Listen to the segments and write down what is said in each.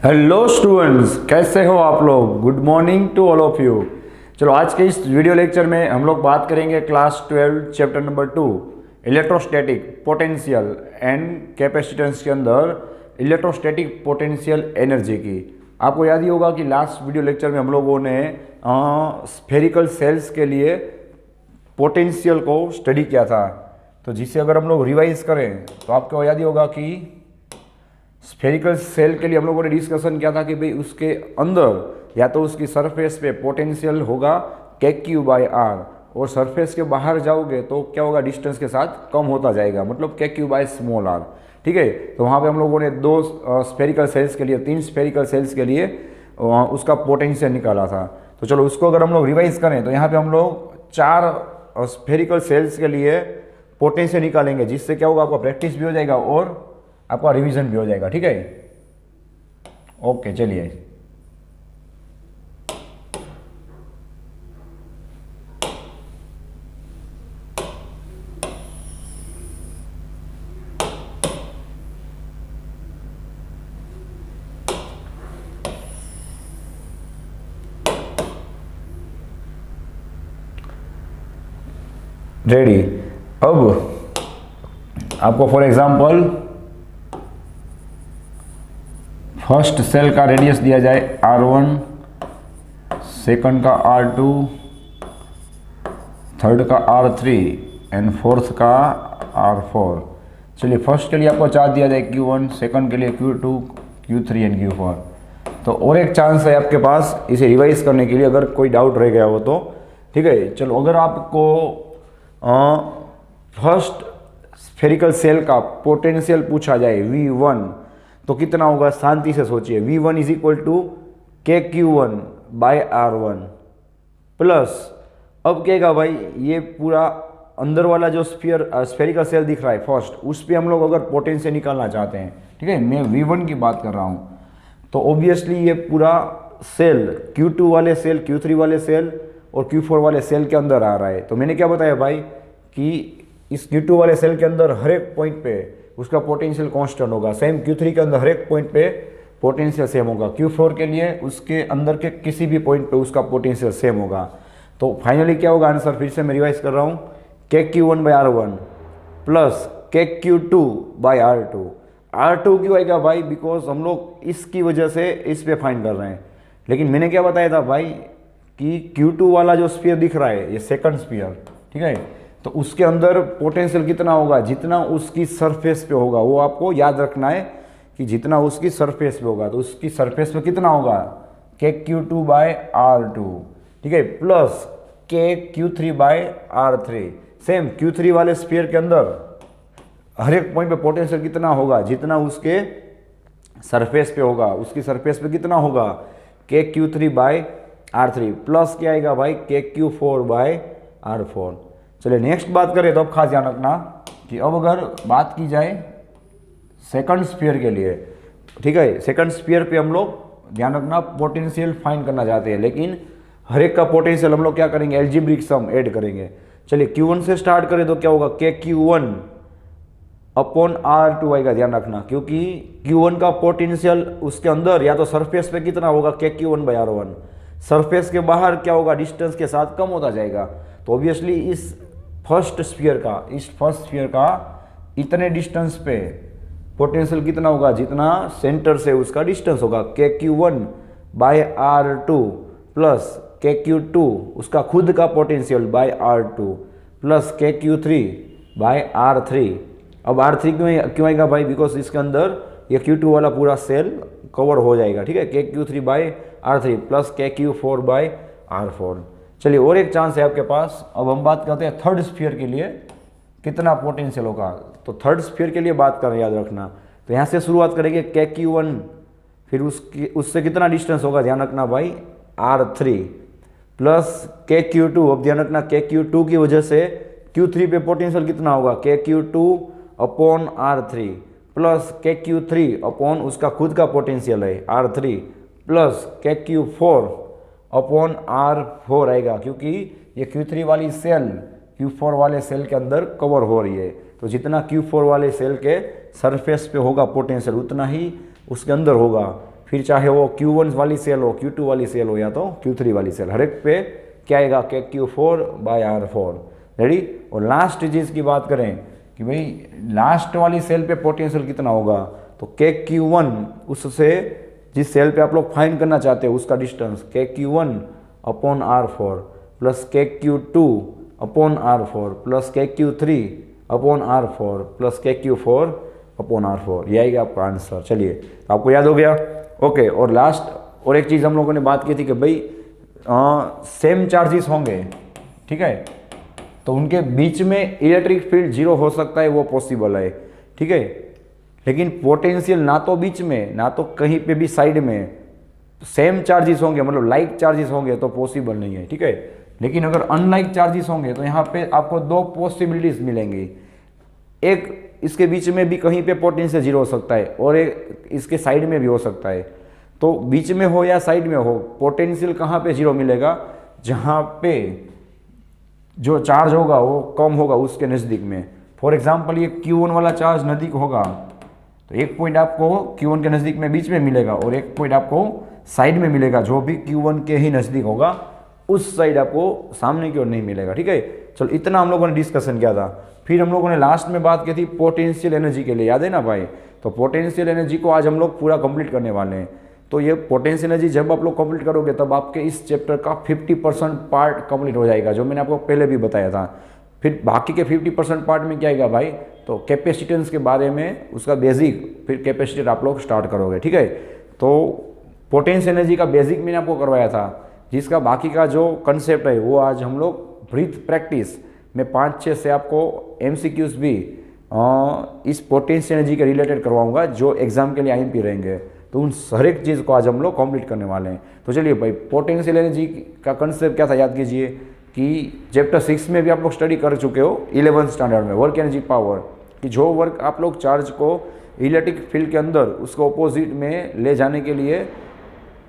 Hello students, कैसे हो आप लोग। Good morning to all of you. चलो आज के इस वीडियो लेक्चर में हम लोग बात करेंगे class 12 chapter number 2 electrostatic potential and capacitance के अंदर इलेक्ट्रोस्टैटिक पोटेंशियल एनर्जी की। आपको याद ही होगा कि लास्ट वीडियो लेक्चर में हम लोगों ने स्फेरिकल सेल्स के लिए पोटेंशियल को स्टडी किया था। तो जिसे अगर हम लोग रिवाइज करें तो आपको याद ही होगा कि स्फेरिकल सेल के लिए हम लोगों ने डिस्कशन किया था कि भाई उसके अंदर या तो उसकी सरफेस पे पोटेंशियल होगा KQ/R और सरफेस के बाहर जाओगे तो क्या होगा, डिस्टेंस के साथ कम होता जाएगा, मतलब KQ/r। ठीक है, तो वहाँ पे हम लोगों ने दो स्फेरिकल सेल्स के लिए, तीन स्फेरिकल सेल्स के लिए उसका पोटेंशियल निकाला था। तो चलो उसको अगर हम लोग रिवाइज करें तो यहाँ पे हम लोग चार स्फेरिकल सेल्स के लिए पोटेंशियल निकालेंगे, जिससे क्या होगा, आपका प्रैक्टिस भी हो जाएगा और आपका रिवीजन भी हो जाएगा। ठीक है, ओके चलिए। रेडी। अब आपको फॉर एग्जांपल फर्स्ट सेल का रेडियस दिया जाए R1, सेकंड का R2, थर्ड का R3 एंड फोर्थ का R4। चलिए फर्स्ट के लिए आपको चार्ज दिया जाए Q1, सेकंड के लिए Q2, Q3 एंड Q4। तो और एक चांस है आपके पास इसे रिवाइज करने के लिए, अगर कोई डाउट रह गया हो तो। ठीक है, चलो अगर आपको फर्स्ट स्फेरिकल सेल का पोटेंशियल पूछा जाए V1 तो कितना होगा, शांति से सोचिए। V1 is equal to KQ1/R1 plus, अब क्या है भाई, ये पूरा अंदर वाला जो स्फेरिकल सेल दिख रहा है फर्स्ट, उस पर हम लोग अगर पोटेंशियल निकालना चाहते हैं, ठीक है, मैं V1 की बात कर रहा हूँ, तो ऑब्वियसली ये पूरा सेल Q2 वाले सेल, Q3 वाले सेल और Q4 वाले सेल के अंदर आ रहा है। तो मैंने क्या बताया भाई कि इस Q2 वाले सेल के अंदर हर एक पॉइंट पे उसका पोटेंशियल कांस्टेंट होगा, सेम Q3 के अंदर हर एक पॉइंट पे पोटेंशियल सेम होगा, Q4 के लिए उसके अंदर के किसी भी पॉइंट पे उसका पोटेंशियल सेम होगा। तो फाइनली क्या होगा आंसर, फिर से मैं रिवाइज कर रहा हूँ, KQ1/R1 प्लस KQ2/R2। R2 क्यों आएगा भाई, बिकॉज हम लोग इसकी वजह से इस पे फाइंड कर रहे हैं। लेकिन मैंने क्या बताया था भाई कि Q2 वाला जो स्फीयर दिख रहा है, ये सेकंड स्फीयर, ठीक है, तो उसके अंदर पोटेंशियल कितना होगा, जितना उसकी सरफेस पे होगा। वो आपको याद रखना है कि जितना उसकी सरफेस पे होगा, तो उसकी सरफेस पे कितना होगा, KQ2/R2, ठीक है, प्लस KQ3/R3। सेम Q3 वाले स्फीयर के अंदर हर एक पॉइंट पे पोटेंशियल कितना होगा, जितना उसके सरफेस पे होगा, उसकी सरफेस पे कितना होगा, KQ3/R3 प्लस क्या आएगा भाई, KQ4/R4। चलिए नेक्स्ट बात करें तो अब खास ध्यान रखना कि अब अगर बात की जाए सेकंड स्फीयर के लिए, ठीक है, सेकंड स्फीयर पे हम लोग ध्यान रखना पोटेंशियल फाइंड करना चाहते हैं, लेकिन हर एक का पोटेंशियल हम लोग क्या करेंगे, एल्जेब्रिक सम ऐड करेंगे। चलिए Q1 से स्टार्ट करें तो क्या होगा, KQ1/R2 आएगा, ध्यान रखना, क्योंकि Q1 का पोटेंशियल उसके अंदर या तो सरफेस पे कितना होगा, KQ1/R1, सरफेस के बाहर क्या होगा, डिस्टेंस के साथ कम होता जाएगा। तो ऑब्वियसली इस फर्स्ट स्फीयर का इतने डिस्टेंस पे पोटेंशियल कितना होगा, जितना सेंटर से उसका डिस्टेंस होगा, KQ1/R2 प्लस KQ2 उसका खुद का पोटेंशियल R2 प्लस KQ3/R3। अब R3 क्यों आएगा भाई, बिकॉज इसके अंदर ये Q2 वाला पूरा सेल कवर हो जाएगा, ठीक है, KQ3/R3 प्लस KQ4/R4। चलिए और एक चांस है आपके पास। अब हम बात करते हैं थर्ड स्फीयर के लिए कितना पोटेंशियल होगा। तो थर्ड स्फीयर के लिए बात करें, याद रखना, तो यहाँ से शुरुआत करेंगे KQ1, फिर उससे कितना डिस्टेंस होगा, ध्यान रखना भाई, R3 प्लस KQ2। अब ध्यान रखना KQ2 की वजह से Q3 पे पोटेंशियल कितना होगा, KQ2/R3 प्लस KQ3 उसका खुद का पोटेंशियल है R3 प्लस KQ4/R4 आएगा, क्योंकि ये Q3 वाली सेल Q4 वाले सेल के अंदर कवर हो रही है। तो जितना Q4 वाले सेल के सरफेस पे होगा पोटेंशियल, उतना ही उसके अंदर होगा। फिर चाहे वो Q1 वाली सेल हो, Q2 वाली सेल हो या तो Q3 वाली सेल, हर एक पे क्या आएगा KQ4/R4। रेडी। और लास्ट चीज़ की बात करें कि भाई लास्ट वाली सेल पे पोटेंशियल कितना होगा, तो KQ1 उससे जिस सेल पे आप लोग फाइंड करना चाहते हो उसका distance KQ1/R4 plus KQ2/R4 plus KQ3/R4 plus KQ4/R4, ये आएगा आपका आंसर। चलिए, तो आपको याद हो गया। ओके। और लास्ट और एक चीज़ हम लोगों ने बात की थी कि भाई सेम चार्जेस होंगे, ठीक है, तो उनके बीच में इलेक्ट्रिक फील्ड जीरो हो सकता है, वो पॉसिबल है, ठीक है। लेकिन पोटेंशियल ना तो बीच में ना तो कहीं पे भी साइड में सेम चार्जेस होंगे, मतलब लाइक चार्जेस होंगे तो पॉसिबल नहीं है, ठीक है। लेकिन अगर अनलाइक चार्जेस होंगे तो यहाँ पे आपको दो पॉसिबिलिटीज मिलेंगी। एक, इसके बीच में भी कहीं पे पोटेंशियल जीरो हो सकता है और एक इसके साइड में भी हो सकता है। तो बीच में हो या साइड में हो, पोटेंशियल कहाँ पे जीरो मिलेगा, जहाँ पे जो चार्ज होगा वो कम होगा उसके नज़दीक में। फॉर एग्जांपल ये Q1 वाला चार्ज नज़दीक होगा तो एक पॉइंट आपको Q1 के नज़दीक में बीच में मिलेगा और एक पॉइंट आपको साइड में मिलेगा, जो भी Q1 के ही नज़दीक होगा उस साइड आपको सामने की ओर नहीं मिलेगा, ठीक है। चलो, इतना हम लोगों ने डिस्कशन किया था। फिर हम लोगों ने लास्ट में बात की थी पोटेंशियल एनर्जी के लिए, याद है ना भाई। तो पोटेंशियल एनर्जी को आज हम लोग पूरा कंप्लीट करने वाले हैं। तो ये पोटेंशियल एनर्जी जब आप लोग कंप्लीट करोगे तब आपके इस चैप्टर का 50% पार्ट कंप्लीट हो जाएगा, जो मैंने आपको पहले भी बताया था। फिर बाकी के 50% पार्ट में क्या आएगा भाई, तो कैपेसिटेंस के बारे में उसका बेसिक, फिर कैपेसिटर आप लोग स्टार्ट करोगे, ठीक है। तो पोटेंशियल एनर्जी का बेसिक मैंने आपको करवाया था, जिसका बाकी का जो कंसेप्ट है वो आज हम लोग ब्रीथ प्रैक्टिस में 5-6 से आपको MCQs भी इस पोटेंशियल एनर्जी के रिलेटेड करवाऊंगा, जो एग्जाम के लिए IMP रहेंगे। तो उन हर एक चीज़ को आज हम लोग कंप्लीट करने वाले हैं। तो चलिए भाई, पोटेंशियल एनर्जी का कंसेप्ट क्या था याद कीजिए कि चैप्टर 6 में भी आप लोग स्टडी कर चुके हो 11th स्टैंडर्ड में, वर्क एनर्जी पावर, कि जो वर्क आप लोग चार्ज को इलेक्ट्रिक फील्ड के अंदर उसको अपोजिट में ले जाने के लिए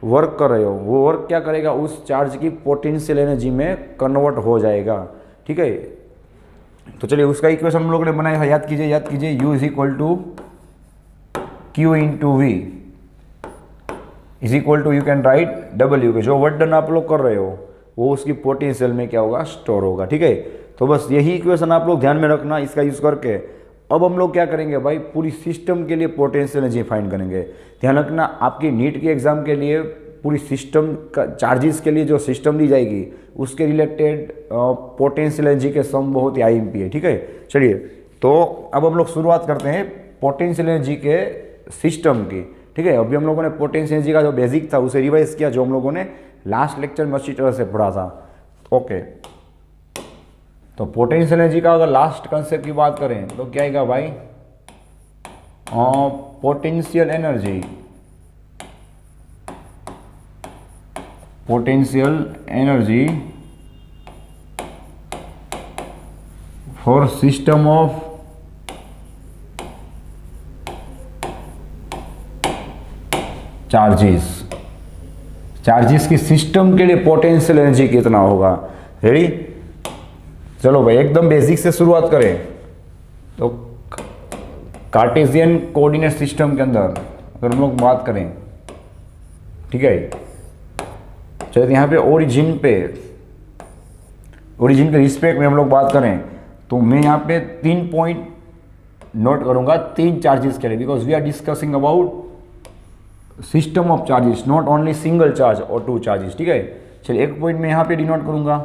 वर्क कर रहे हो, वो वर्क क्या करेगा, उस चार्ज की पोटेंशियल एनर्जी में कन्वर्ट हो जाएगा, ठीक है। तो चलिए, उसका इक्वेशन हम लोगों ने बनाया है, याद कीजिए U = Q × V = you can write W, के जो वर्क डन आप लोग कर रहे हो वो उसकी पोटेंशियल में क्या होगा, स्टोर होगा, ठीक है। तो बस यही इक्वेशन आप लोग ध्यान में रखना, इसका यूज़ करके अब हम लोग क्या करेंगे भाई, पूरी सिस्टम के लिए पोटेंशियल एनर्जी फाइंड करेंगे। ध्यान रखना, आपकी नीट के एग्जाम के लिए पूरी सिस्टम का चार्जेस के लिए जो सिस्टम दी जाएगी उसके रिलेटेड पोटेंशियल एनर्जी के सम बहुत ही IMP है, ठीक है। चलिए, तो अब हम लोग शुरुआत करते हैं पोटेंशियल एनर्जी के सिस्टम की, ठीक है। अभी हम लोगों ने पोटेंशियल एनर्जी का जो बेसिक था उसे रिवाइज किया, जो हम लोगों ने लास्ट लेक्चर में अच्छी तरह से पढ़ा था। ओके, तो पोटेंशियल एनर्जी का अगर लास्ट कंसेप्ट की बात करें तो क्या आएगा भाई, potential energy for system of charges की सिस्टम के लिए पोटेंशियल एनर्जी कितना होगा। रेडी, चलो भाई एकदम बेसिक से शुरुआत करें। तो कार्टेशियन कोऑर्डिनेट सिस्टम के अंदर अगर हम लोग बात करें, ठीक है, चलो यहाँ पे ओरिजिन के रिस्पेक्ट में हम लोग बात करें तो मैं यहाँ पे 3 पॉइंट नोट करूँगा 3 चार्जेस के लिए, because we are discussing about system of charges, not only single charge और 2 चार्जेस, ठीक है। चलिए, एक पॉइंट मैं यहाँ पे डिनोट करूँगा,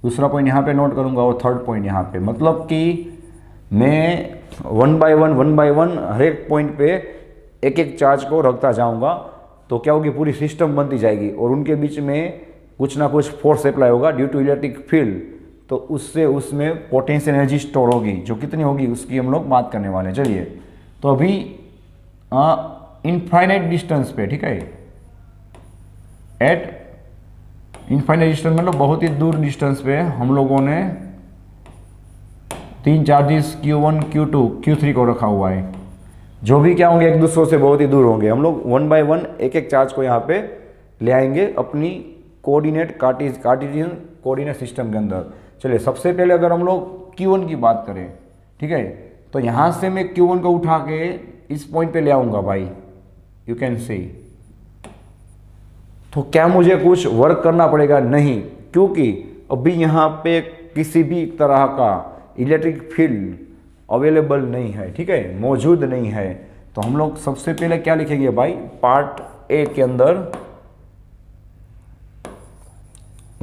दूसरा पॉइंट यहाँ पे नोट करूँगा और थर्ड पॉइंट यहाँ पे, मतलब कि मैं 1 बाय 1 हर एक पॉइंट पे एक चार्ज को रखता जाऊँगा, तो क्या होगी, पूरी सिस्टम बनती जाएगी और उनके बीच में कुछ ना कुछ फोर्स अप्लाई होगा ड्यू टू इलेक्ट्रिक फील्ड, तो उससे उसमें पोटेंशियल एनर्जी स्टोर होगी, जो कितनी होगी उसकी हम लोग बात करने वाले हैं। चलिए, तो अभी इनफाइनाइट डिस्टेंस पे, ठीक है, एट इनफाइनाइट डिस्टेंस मतलब बहुत ही दूर डिस्टेंस पे हम लोगों ने 3 चार्जेस Q1, Q2, Q3 को रखा हुआ है, जो भी क्या होंगे एक दूसरे से बहुत ही दूर होंगे। हम लोग 1 बाय 1 एक चार्ज को यहाँ पे ले आएंगे अपनी कार्टेशियन कोऑर्डिनेट सिस्टम के अंदर। चलिए, सबसे पहले अगर हम लोग Q1 की बात करें, ठीक है, तो यहाँ से मैं Q1 को उठा के इस पॉइंट पे ले आऊँगा भाई, यू कैन सी। तो क्या मुझे कुछ वर्क करना पड़ेगा? नहीं, क्योंकि अभी यहाँ पे किसी भी तरह का इलेक्ट्रिक फील्ड अवेलेबल नहीं है, ठीक है, मौजूद नहीं है। तो हम लोग सबसे पहले क्या लिखेंगे भाई, पार्ट ए के अंदर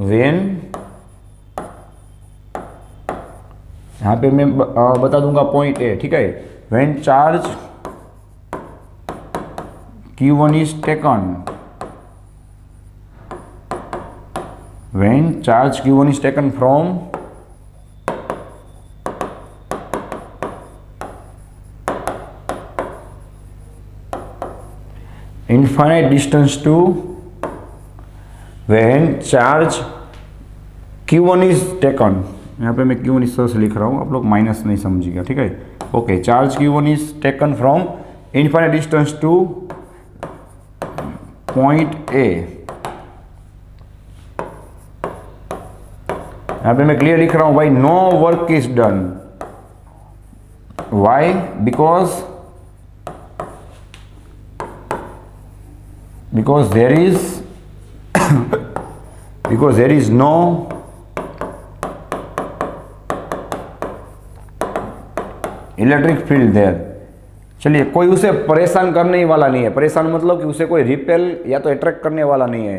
व्हेन, यहाँ पे मैं बता दूंगा पॉइंट ए, ठीक है, when charge Q1 is taken, when charge Q1 is taken from infinite distance to when charge Q1 is taken, यहाँ पे मैं Q1 इस तरह से लिख रहा हूँ, आप लोग माइनस नहीं समझिएगा, ठीक है। Okay, charge Q1 is taken from infinite distance to point A. यहाँ पे मैं क्लियर लिख रहा हूँ भाई, no work is done. Why? Because there is no electric field there. चलिए, कोई उसे परेशान करने ही वाला नहीं है। परेशान मतलब कि उसे कोई रिपेल या तो अट्रैक्ट करने वाला नहीं है।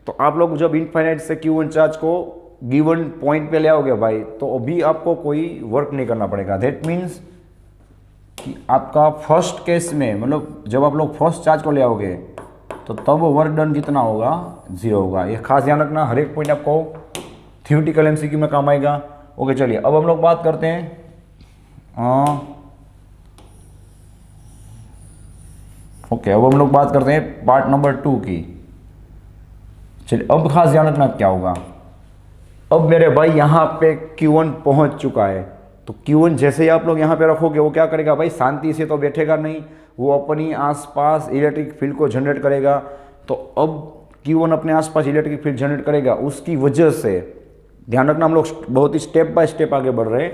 तो आप लोग जब इनफाइनाइट से Q1 चार्ज को गिवन पॉइंट पे ले आओगे भाई, तो अभी आपको कोई वर्क नहीं करना पड़ेगा। दैट मीन्स कि आपका फर्स्ट केस में, मतलब जब आप लोग फर्स्ट चार्ज को ले आओगे तो तब वर्क डन कितना होगा? 0 होगा। ये खास ध्यान रखना, हर एक पॉइंट आपको थ्योरेटिकल MCQ में काम आएगा। ओके, चलिए अब हम लोग बात करते हैं अब हम लोग बात करते हैं पार्ट नंबर 2 की। चलिए, अब खास ध्यान रखना क्या होगा। अब मेरे भाई यहाँ पे Q1 पहुँच चुका है, तो Q1 जैसे ही आप लोग यहाँ पे रखोगे, वो क्या करेगा भाई, शांति से तो बैठेगा नहीं, वो अपनी आसपास इलेक्ट्रिक फील्ड को जनरेट करेगा। तो अब Q1 अपने आसपास इलेक्ट्रिक फील्ड जनरेट करेगा, उसकी वजह से ध्यान रखना, हम लोग बहुत ही स्टेप बाय स्टेप आगे बढ़ रहे हैं।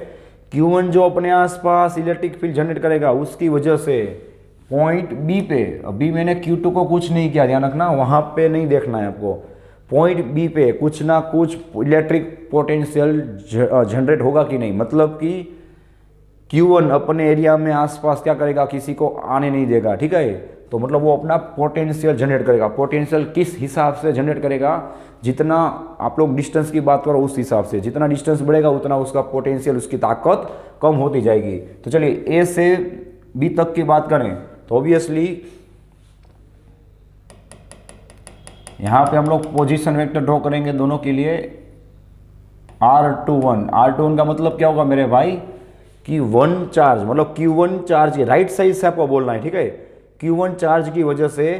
Q1 जो अपने आसपास इलेक्ट्रिक फील्ड जनरेट करेगा, उसकी वजह से पॉइंट बी पे, अभी मैंने Q2 को कुछ नहीं किया, ध्यान रखना, वहाँ पे नहीं देखना है आपको। पॉइंट बी पे कुछ ना कुछ इलेक्ट्रिक पोटेंशियल जनरेट होगा कि नहीं, मतलब कि Q1 अपने एरिया में आसपास क्या करेगा, किसी को आने नहीं देगा, ठीक है। तो मतलब वो अपना पोटेंशियल जनरेट करेगा। पोटेंशियल किस हिसाब से जनरेट करेगा? जितना आप लोग डिस्टेंस की बात करो उस हिसाब से, जितना डिस्टेंस बढ़ेगा उतना उसका पोटेंशियल, उसकी ताकत कम होती जाएगी। तो चलिए, ए से बी तक की बात करें तो ऑब्वियसली यहाँ पे हम लोग पोजीशन वेक्टर ड्रॉ करेंगे दोनों के लिए। R21 का मतलब क्या होगा मेरे भाई, कि 1 चार्ज, मतलब Q1 चार्ज, राइट साइड से आपको बोलना है, ठीक है। Q1 चार्ज की वजह से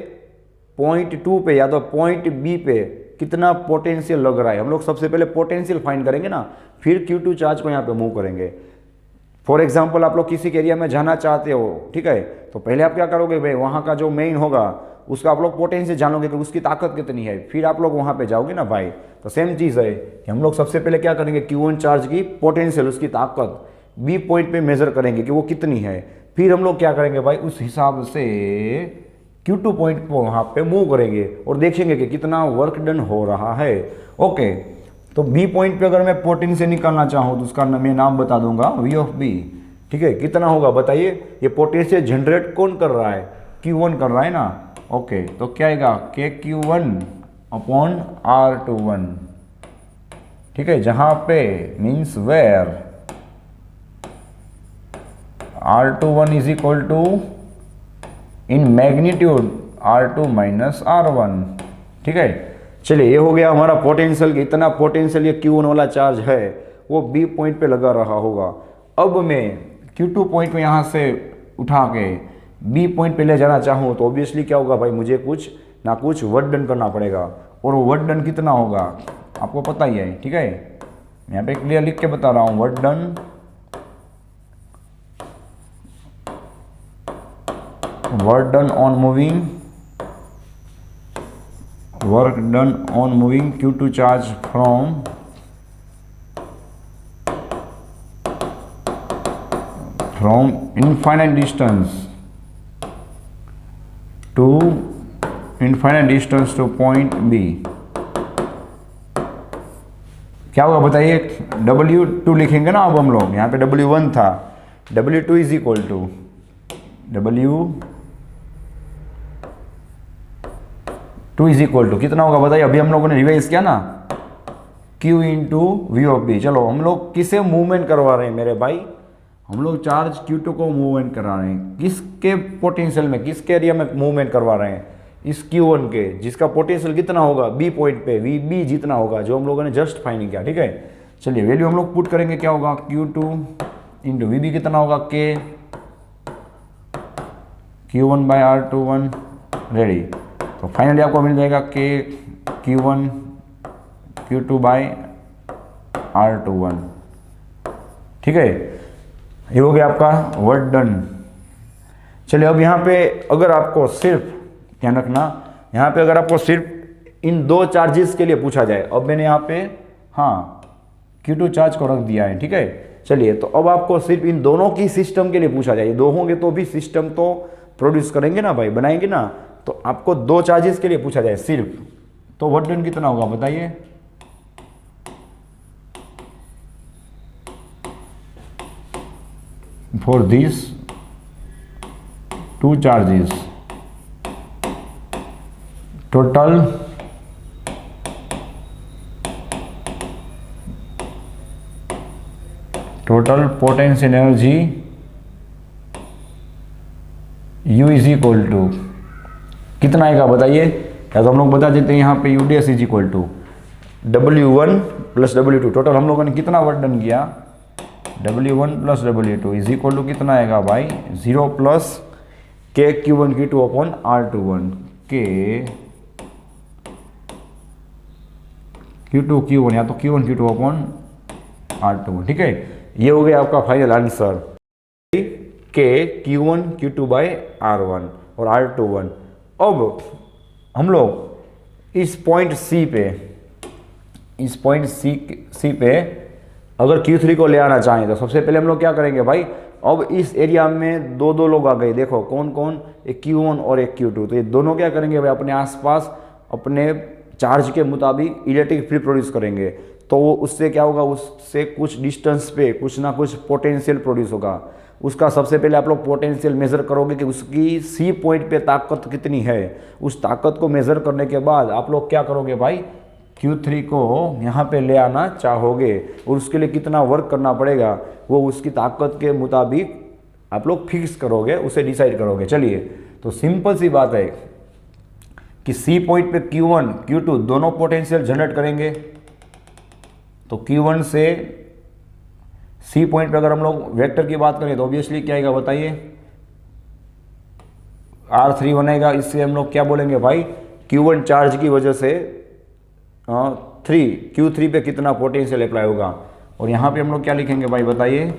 पॉइंट 2 पे या तो पॉइंट बी पे कितना पोटेंशियल लग रहा है। हम लोग सबसे पहले पोटेंशियल फाइंड करेंगे ना, फिर Q2 चार्ज को यहाँ पे मूव करेंगे। फॉर एग्जाम्पल, आप लोग किसी के एरिया में जाना चाहते हो, ठीक है, तो पहले आप क्या करोगे भाई, वहाँ का जो मेन होगा उसका आप लोग पोटेंशियल जानोगे कि उसकी ताकत कितनी है, फिर आप लोग वहाँ पे जाओगे ना भाई। तो सेम चीज़ है कि हम लोग सबसे पहले क्या करेंगे, Q1 चार्ज की पोटेंशियल, उसकी ताकत बी पॉइंट पे मेजर करेंगे कि वो कितनी है। फिर हम लोग क्या करेंगे भाई, उस हिसाब से Q2 पॉइंट को वहाँ पे मूव करेंगे और देखेंगे कि कितना वर्क डन हो रहा है। ओके, तो बी पॉइंट पे अगर मैं पोटेंशियल निकालना चाहूँ तो उसका मैं नाम बता दूंगा V ऑफ B, ठीक है। कितना होगा बताइए, ये पोटेंशियल जनरेट कौन कर रहा है, Q1 कर रहा है ना। ओके, तो क्या आएगा, KQ1 अपॉन R21, ठीक है, जहाँ पे means where R21 is equal to in magnitude R2 minus R1, ठीक है। चलिए, ये हो गया हमारा पोटेंशियल, इतना पोटेंशियल ये Q1 वाला चार्ज है वो बी पॉइंट पे लगा रहा होगा। अब मैं Q2 पॉइंट को यहाँ से उठा के बी पॉइंट पे ले जाना चाहूँ तो ऑब्वियसली क्या होगा भाई, मुझे कुछ ना कुछ वर्क डन करना पड़ेगा, और वो वर्क डन कितना होगा आपको पता ही है, ठीक है। यहाँ पे क्लियर लिख के बता रहा हूँ, work done on moving Q2 charge from infinite distance to infinite distance to point B, क्या होगा बताइए? W2 लिखेंगे ना अब हम लोग, यहाँ पे W1 था, W2 is equal to W2 is equal to कितना होगा बताइए? अभी हम लोगों ने रिवाइज किया ना, Q into V of B. चलो हम लोग किसे मूवमेंट करवा रहे हैं मेरे भाई? हम लोग चार्ज Q2 को मूवमेंट करा रहे हैं। किसके पोटेंशियल में, किसके एरिया में मूवमेंट करवा रहे हैं? इस Q1 के, जिसका पोटेंशियल कितना होगा B पॉइंट पे, VB जितना होगा, जो हम लोगों ने जस्ट फाइंड किया। ठीक है, चलिए वैल्यू हम लोग पुट करेंगे, क्या होगा? Q2 इंटू VB कितना होगा? Q1 by R21। रेडी, तो फाइनली आपको मिल जाएगा Q1 Q2 बाई R21। ठीक है, ये हो गया आपका वर्क डन। चलिए अब यहाँ पे अगर आपको सिर्फ ध्यान रखना, यहाँ पे अगर आपको सिर्फ इन दो चार्जेस के लिए पूछा जाए, अब मैंने यहाँ पे हाँ Q2 चार्ज को रख दिया है। ठीक है, चलिए तो अब आपको सिर्फ इन दोनों की सिस्टम के लिए पूछा जाए, दो होंगे तो भी सिस्टम तो प्रोड्यूस करेंगे ना भाई, बनाएंगे ना, तो आपको दो चार्जेस के लिए पूछा जाए सिर्फ, तो वर्क डन कितना होगा बताइए? For this two charges total potential energy U is equal to कितना आएगा बताइए? या तो हम लोग बता देते हैं यहाँ पे UDS is equal to W1 plus W2। Total हम लोगों ने कितना वर्क डन किया? W1 plus W2 is equal to कितना आएगा भाई? 0 plus K Q1 Q2 upon R21 K Q2 Q1 या तो Q1 Q2 अपॉन R21। ठीक है, ये हो गया आपका final answer, K Q1 Q2 by R1 और R21। अब हम लोग इस पॉइंट C पे अगर Q3 को ले आना चाहें तो सबसे पहले हम लोग क्या करेंगे भाई? अब इस एरिया में दो लोग आ गए, देखो कौन कौन, एक Q1 और एक Q2, तो ये दोनों क्या करेंगे भाई? अपने आसपास अपने चार्ज के मुताबिक इलेक्ट्रिक फील्ड प्रोड्यूस करेंगे। तो वो उससे क्या होगा? उससे कुछ डिस्टेंस पे कुछ ना कुछ पोटेंशियल प्रोड्यूस होगा। उसका सबसे पहले आप लोग पोटेंशियल मेज़र करोगे कि उसकी C पॉइंट पे ताकत कितनी है। उस ताकत को मेज़र करने के बाद आप लोग क्या करोगे भाई? Q3 को यहाँ पे ले आना चाहोगे और उसके लिए कितना वर्क करना पड़ेगा वो उसकी ताकत के मुताबिक आप लोग फिक्स करोगे, उसे डिसाइड करोगे। चलिए, तो सिंपल सी बात है कि C पॉइंट पे Q1 Q2 दोनों पोटेंशियल जनरेट करेंगे। तो Q1 से C पॉइंट पे अगर हम लोग वेक्टर की बात करें तो ऑब्वियसली क्या आएगा बताइए? R3 बनेगा। इससे हम लोग क्या बोलेंगे भाई? Q1 चार्ज की वजह से Q3 पे कितना पोटेंशियल अप्लाई होगा। और यहाँ पे हम लोग क्या लिखेंगे भाई बताइए?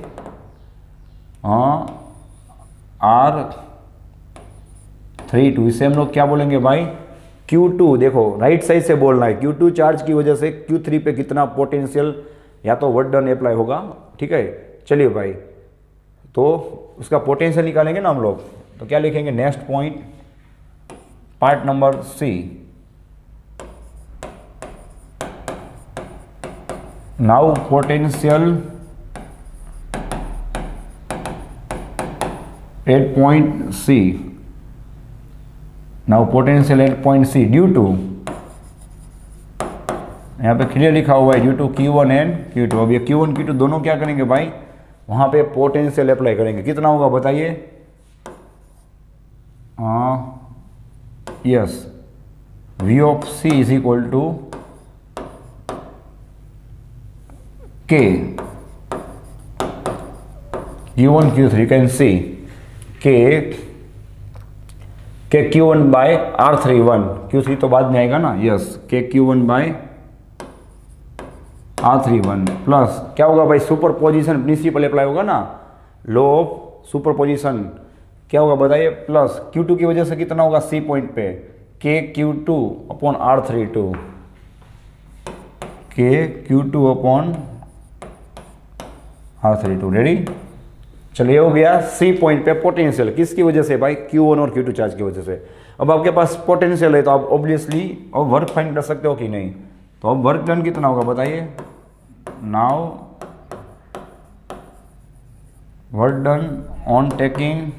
R32। इससे हम लोग क्या बोलेंगे भाई? Q2, देखो राइट साइड से बोलना है, Q2 चार्ज की वजह से Q3 पे कितना पोटेंशियल या तो वर्क डन अप्लाई होगा। ठीक है, चलिए भाई, तो उसका पोटेंशियल निकालेंगे ना हम लोग, तो क्या लिखेंगे? Next point, part number C। Now potential at point C। Now potential at point C due to, यहाँ पे क्लियर लिखा हुआ है due to Q1 and Q2। अब ये Q1 Q2 दोनों क्या करेंगे भाई? वहाँ पे पोटेंशियल अप्लाई करेंगे। कितना होगा बताइए? Yes, V of C is equal to K Q1 Q3 can see K Q1 by R31। Q3 तो बाद में आएगा ना, yes, K Q1 by R31 plus क्या होगा भाई? सुपर पोजिशन प्रिंसिपल अप्लाई होगा ना, लॉ ऑफ सुपर पोजिशन। क्या होगा बताइए? प्लस Q2 की वजह से कितना होगा C पॉइंट पे? K Q2 upon R32, K Q2 upon R32। Ready, चलिए हो गया C पॉइंट पे पोटेंशियल किसकी वजह से भाई? Q1 और Q2 चार्ज की वजह से। अब आपके पास पोटेंशियल है तो आप ऑब्वियसली और वर्क फाइंड कर सकते हो कि नहीं। तो अब वर्क डन कितना होगा बताइए। Now work done on taking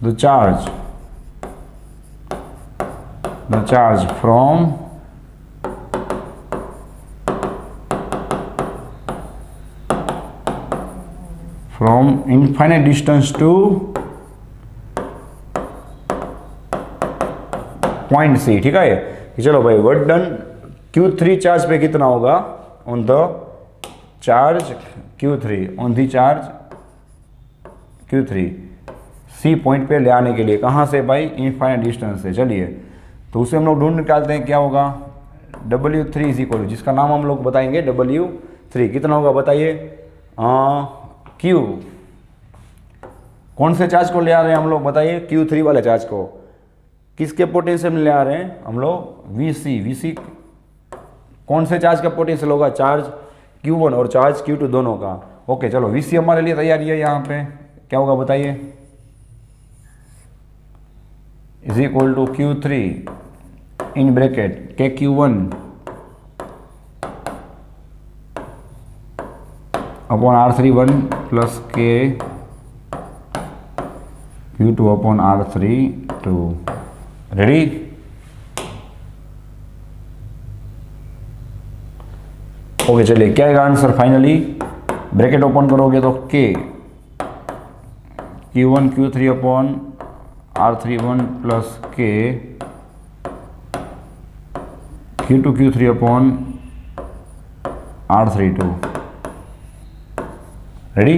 the charge from infinite distance to point C. ठीक है कि चलो भाई वर्क डन Q3 चार्ज पे कितना होगा on the charge Q3 on the charge Q3 C point पे ले आने के लिए, कहाँ से भाई इनफाइनाइट डिस्टेंस से। चलिए तो उसे हम लोग ढूंढ निकालते हैं, क्या होगा W3 इज इक्वल, जिसका नाम हम लोग बताएंगे W3 कितना होगा बताइए। Q कौन से चार्ज को ले आ रहे हैं हम लोग बताइए, Q3 वाले चार्ज को। किसके पोटेंशियल में ले आ रहे हैं हम लोग, VC कौन से चार्ज का पोटेंशियल होगा, चार्ज Q1 और चार्ज Q2 दोनों का। ओके चलो VC हमारे लिए तैयार है यहाँ पे, क्या होगा बताइए, is equal to Q3 in bracket KQ1 upon R31 plus Q2 upon R32। Ready. Okay चलिए क्या आएगा आंसर फाइनली, ब्रैकेट ओपन करोगे तो Q1 Q3 upon R31 plus Q2 Q3 upon R32। Ready,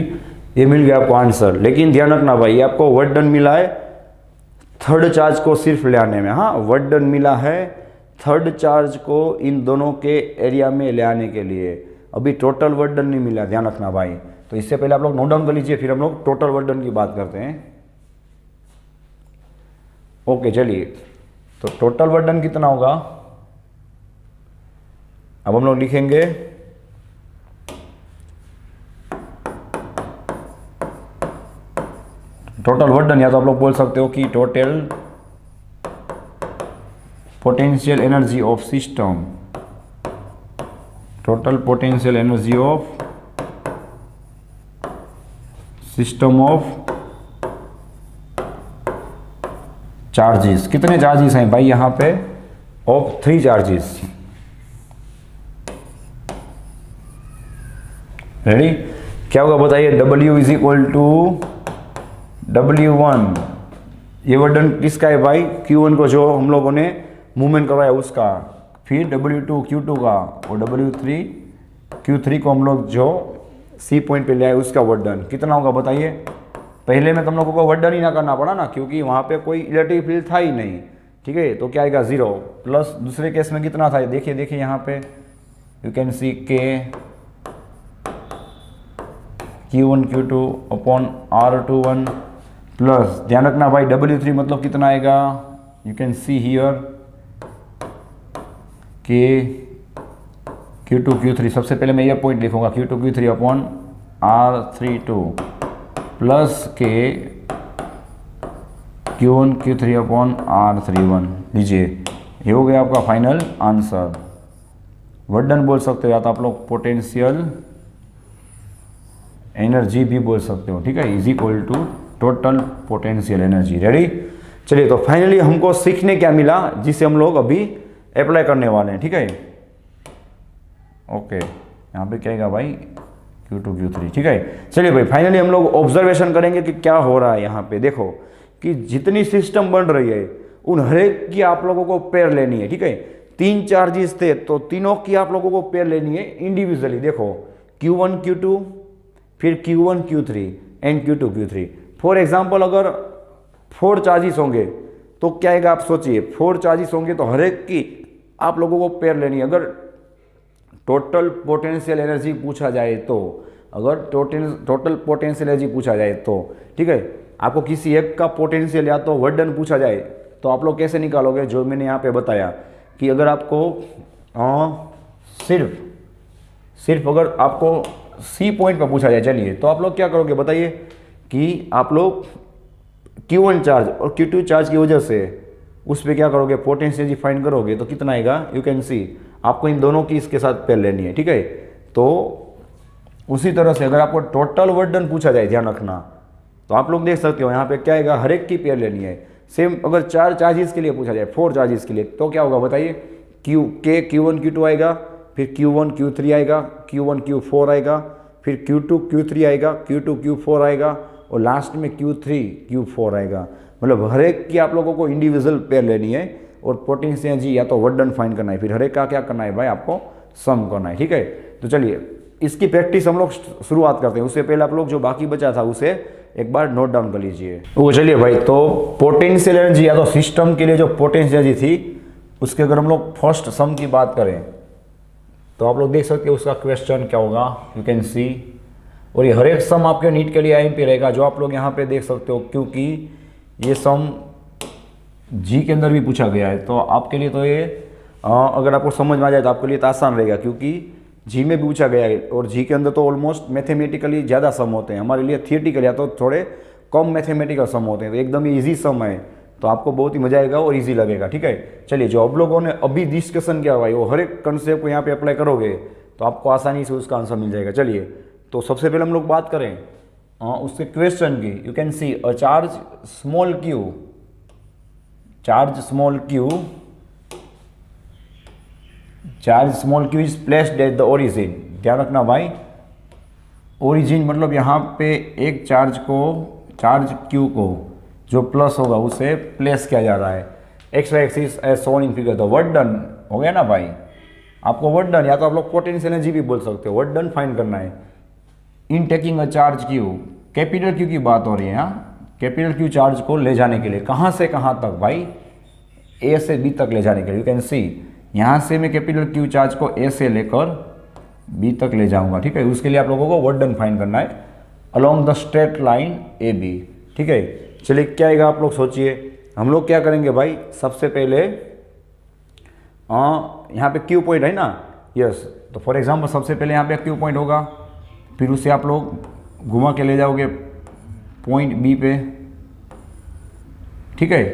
ये मिल गया आपको आंसर। लेकिन ध्यान रखना भाई, आपको वर्क डन मिला है थर्ड चार्ज को सिर्फ ले आने में। हाँ वर्क डन मिला है थर्ड चार्ज को इन दोनों के एरिया में ले आने के लिए, अभी टोटल वर्क डन नहीं मिला, ध्यान रखना भाई। तो इससे पहले आप लोग नोट डाउन कर लीजिए, फिर हम लोग टोटल वर्क डन की बात करते हैं। ओके चलिए तो टोटल वर्क डन कितना होगा, अब हम लोग लिखेंगे टोटल वर्क डन, या तो आप लोग बोल सकते हो कि total potential energy of system, total potential energy of system of charges. कितने चार्जेस हैं भाई यहाँ पे, ऑफ 3 चार्जेस। रेडी, क्या होगा बताइए, W is equal to W1, ये वर्क डन किसका है भाई, Q1 को जो हम लोगों ने मूवमेंट करवाया उसका, फिर W2 Q2 का, और W3 Q3 को हम लोग जो सी पॉइंट पे ले आए उसका वर्क डन कितना होगा बताइए। पहले में तुम लोगों को वर्क डन ही ना करना पड़ा ना, क्योंकि वहाँ पे कोई इलेक्ट्रिक फील्ड था ही नहीं। ठीक है, तो क्या आएगा 0, प्लस दूसरे केस में कितना था, देखिए देखिए यहाँ पे you can C Q1 Q2 upon R21 plus, ध्यान रखना भाई W3 मतलब कितना आएगा, you can see here Q2 Q3, सबसे पहले मैं ये पॉइंट लिखूंगा Q2 Q3 upon R32 plus Q1 Q3 upon R31। लीजिए ये हो गया आपका फाइनल आंसर। वर्क डन बोल सकते हो, या तो आप लोग पोटेंशियल एनर्जी भी बोल सकते हो। ठीक है, is equal to total potential energy. Ready, चलिए तो फाइनली हमको सीखने क्या मिला जिसे हम लोग अभी अप्लाई करने वाले हैं। ठीक है, ओके यहाँ पे क्या आएगा भाई Q2 Q3। ठीक है, चलिए भाई फाइनली हम लोग ऑब्जर्वेशन करेंगे कि क्या हो रहा है। यहाँ पे देखो कि जितनी सिस्टम बन रही है उन हरेक की आप लोगों को पेयर लेनी है। ठीक है, 3 चार्जेस थे तो तीनों की आप लोगों को पेयर लेनी है इंडिविजुअली। देखो Q1 Q2 फिर Q1 Q3 and Q2 Q3। For example अगर 4 चार्जेस होंगे तो क्या आएगा आप सोचिए, 4 चार्जेस होंगे तो हर एक की आप लोगों को पेयर लेनी है। अगर टोटल पोटेंशियल एनर्जी पूछा जाए तो, अगर टोटल पोटेंशियल एनर्जी पूछा जाए तो, ठीक है, आपको किसी एक का पोटेंशियल या तो वर्क डन पूछा जाए तो आप लोग कैसे निकालोगे, जो मैंने यहाँ पे बताया कि अगर आपको सिर्फ अगर आपको सी पॉइंट पर पूछा जाए, चलिए तो आप लोग क्या करोगे बताइए कि आप लोग Q1 चार्ज और Q2 चार्ज की वजह से उस पर क्या करोगे, पोटेंशियल एनर्जी फाइंड करोगे तो कितना आएगा, यू कैन सी। आपको इन दोनों की इसके साथ पेयर लेनी है, ठीक है। तो उसी तरह से अगर आपको टोटल वर्क डन पूछा जाए, ध्यान रखना, तो आप लोग देख सकते हो यहाँ पे क्या आएगा, हर एक की पेयर लेनी है। सेम अगर 4 चार्जेस के लिए पूछा जाए, 4 चार्जेस के लिए, तो क्या होगा बताइए, Q1 Q2 आएगा, फिर Q1 Q3 आएगा, Q1 Q4 आएगा, फिर Q2 Q3 आएगा, Q2 Q4 आएगा और लास्ट में Q3 Q4 आएगा। मतलब हर एक की आप लोगों को इंडिविजुअल पेयर लेनी है और पोटेंशियल एनर्जी या तो वर्क डन फाइंड करना है, फिर हर एक का क्या करना है भाई, आपको सम करना है, ठीक है। तो चलिए इसकी प्रैक्टिस हम लोग शुरुआत करते हैं। उससे पहले आप लोग जो बाकी बचा था उसे एक बार नोट डाउन कर लीजिए। वो चलिए भाई, तो पोटेंशियल एनर्जी या तो सिस्टम के लिए जो पोटेंशियल एनर्जी थी उसके अगर हम लोग फर्स्ट सम की बात करें तो आप लोग देख सकते हैं उसका क्वेश्चन क्या होगा, यू कैन सी। और ये हर एक सम आपके नीट के लिए आईएमपी रहेगा, जो आप लोग यहाँ पे देख सकते हो, क्योंकि ये सम जी के अंदर भी पूछा गया है। तो आपके लिए तो ये अगर आपको समझ में आ जाए तो आपके लिए तो आसान रहेगा, क्योंकि जी में भी पूछा गया है और जी के अंदर तो ऑलमोस्ट मैथमेटिकली ज़्यादा सम होते हैं। हमारे लिए थियोरेटिकल या तो थोड़े कम मैथमेटिकल सम होते हैं, तो एकदम ईजी सम है, तो आपको बहुत ही मजा आएगा और इजी लगेगा, ठीक है। चलिए, जो आप लोगों ने अभी डिस्कशन किया भाई, वो हर एक कंसेप्ट को यहाँ पे अप्लाई करोगे तो आपको आसानी से उसका आंसर मिल जाएगा। चलिए, तो सबसे पहले हम लोग बात करें उसके क्वेश्चन की। You can C a charge small Q, charge small Q is placed at the origin. ध्यान रखना भाई, ओरिजिन मतलब यहाँ पे एक चार्ज क्यू को जो प्लस होगा उसे प्लेस किया जा रहा है। X Y axis as shown in figure. तो वर्क डन हो गया ना भाई, आपको वर्क डन या तो आप लोग पोटेंशियल एनर्जी भी बोल सकते हो, वर्क डन फाइंड करना है। In taking a charge Q, capital Q की बात हो रही है यहाँ, कैपिटल क्यू चार्ज को ले जाने के लिए कहाँ से कहाँ तक भाई, ए से बी तक ले जाने के लिए। यू कैन सी यहाँ से मैं कैपिटल क्यू चार्ज को ए से लेकर बी तक ले जाऊंगा, ठीक है। उसके लिए आप लोगों को वर्क डन फाइंड करना है along the straight line A B, ठीक है। चलिए, क्या आएगा आप लोग सोचिए। हम लोग क्या करेंगे भाई, सबसे पहले यहाँ पे क्यू पॉइंट है ना, यस। तो फॉर एग्जांपल सबसे पहले यहाँ पे क्यू पॉइंट होगा, फिर उसे आप लोग घुमा के ले जाओगे पॉइंट बी पे, ठीक है।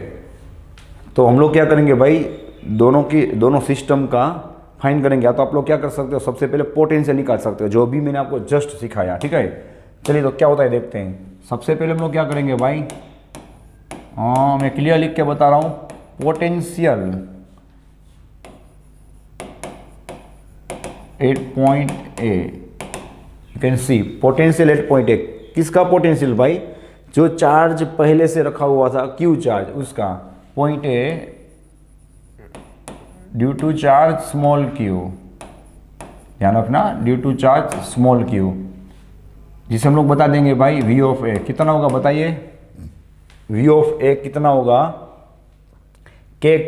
तो हम लोग क्या करेंगे भाई, दोनों सिस्टम का फाइंड करेंगे। या तो आप लोग क्या कर सकते हो, सबसे पहले पोटेंशियल निकाल सकते हो, जो भी मैंने आपको जस्ट सिखाया, ठीक है। चलिए, तो क्या होता है देखते हैं। सबसे पहले हम लोग क्या करेंगे भाई, मैं क्लियर लिख के बता रहा हूँ, potential at point A, you can C potential at point A. किसका पोटेंशियल भाई, जो चार्ज पहले से रखा हुआ था क्यू चार्ज, उसका point A due to charge small Q. ध्यान रखना, due to charge small Q, जिसे हम लोग बता देंगे भाई वी ऑफ ए। कितना होगा बताइए, वी ऑफ ए कितना होगा, के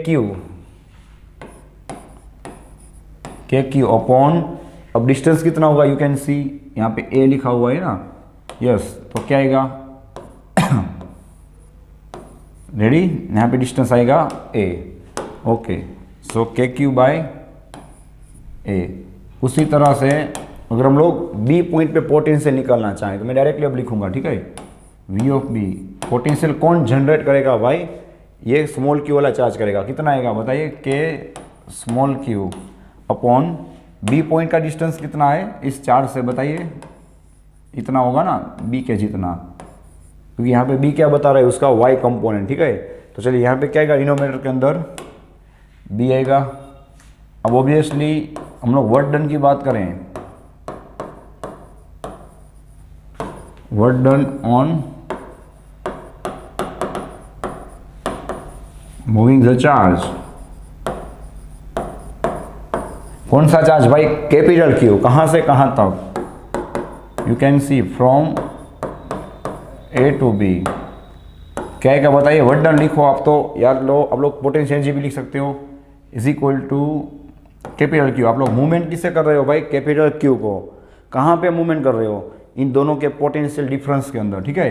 क्यू अपॉन, अब डिस्टेंस कितना होगा, यू कैन सी यहाँ पे ए लिखा हुआ है ना, यस। तो क्या आएगा रेडी, यहाँ पे डिस्टेंस आएगा ए, ओके। सो के क्यू बाय ए। उसी तरह से अगर हम लोग बी पॉइंट पे पोटेंशियल निकालना चाहें तो मैं डायरेक्टली अब लिखूंगा, ठीक है। वी ऑफ बी, पोटेंशियल कौन जनरेट करेगा भाई, ये स्मॉल क्यू वाला चार्ज करेगा। कितना आएगा बताइए, के small Q upon B point का डिस्टेंस कितना है इस चार्ज से, बताइए इतना होगा ना, बी के जितना, क्योंकि यहाँ पे बी क्या बता रहा है, उसका वाई कंपोनेंट, ठीक है। तो चलिए, यहाँ पे क्या आएगा, डिनोमिनेटर के अंदर बी आएगा। अब ऑब्वियसली हम लोग वर्क डन की बात करें, work done on moving the charge, कौन सा चार्ज भाई, कैपिटल क्यू, कहां से कहां तक, you can see from A to B. क्या है क्या बताइए, वर्क डन लिखो आप, तो यार लो आप लोग पोटेंशियल एनर्जी भी लिख सकते हो, is equal to capital Q. आप लोग मूवमेंट किससे कर रहे हो भाई, कैपिटल क्यू को, कहाँ पे मूवमेंट कर रहे हो, इन दोनों के पोटेंशियल डिफरेंस के अंदर, ठीक है।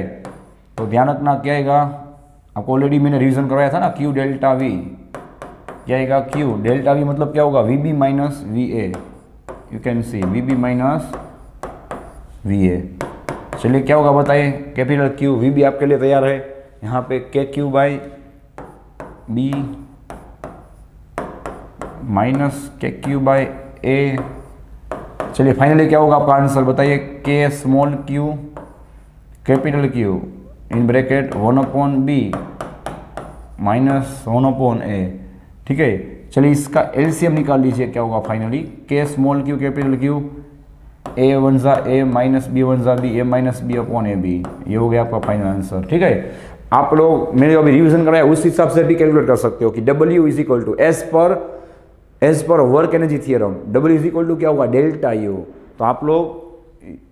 तो ध्यान रखना क्या आएगा, आपको ऑलरेडी मैंने रिवीजन करवाया था ना, क्यू डेल्टा वी, क्या आएगा, क्यू डेल्टा वी मतलब क्या होगा, V B minus V A, you can see V B minus V A. चलिए क्या होगा बताइए, कैपिटल क्यू वी बी आपके लिए तैयार है, यहाँ पे के क्यू बाई बी माइनस के क्यू बाई ए। चलिए फाइनली क्या होगा आपका आंसर बताइए, के small q capital Q in bracket 1/b minus 1/a। ठीक है, चलिए इसका एलसीएम निकाल लीजिए, क्या होगा finally, k small q capital Q a one ज़ा ए माइनस बी वन ज़ा b a minus b upon a b. ये हो गया आपका फाइनल आंसर। ठीक है, आप लोग मैंने अभी रिवीजन कराया उस हिसाब से भी कैलकुलेट कर सकते हो कि W is equal to as per work energy theorem W is equal to क्या होगा, डेल्टा यू। तो आप लोग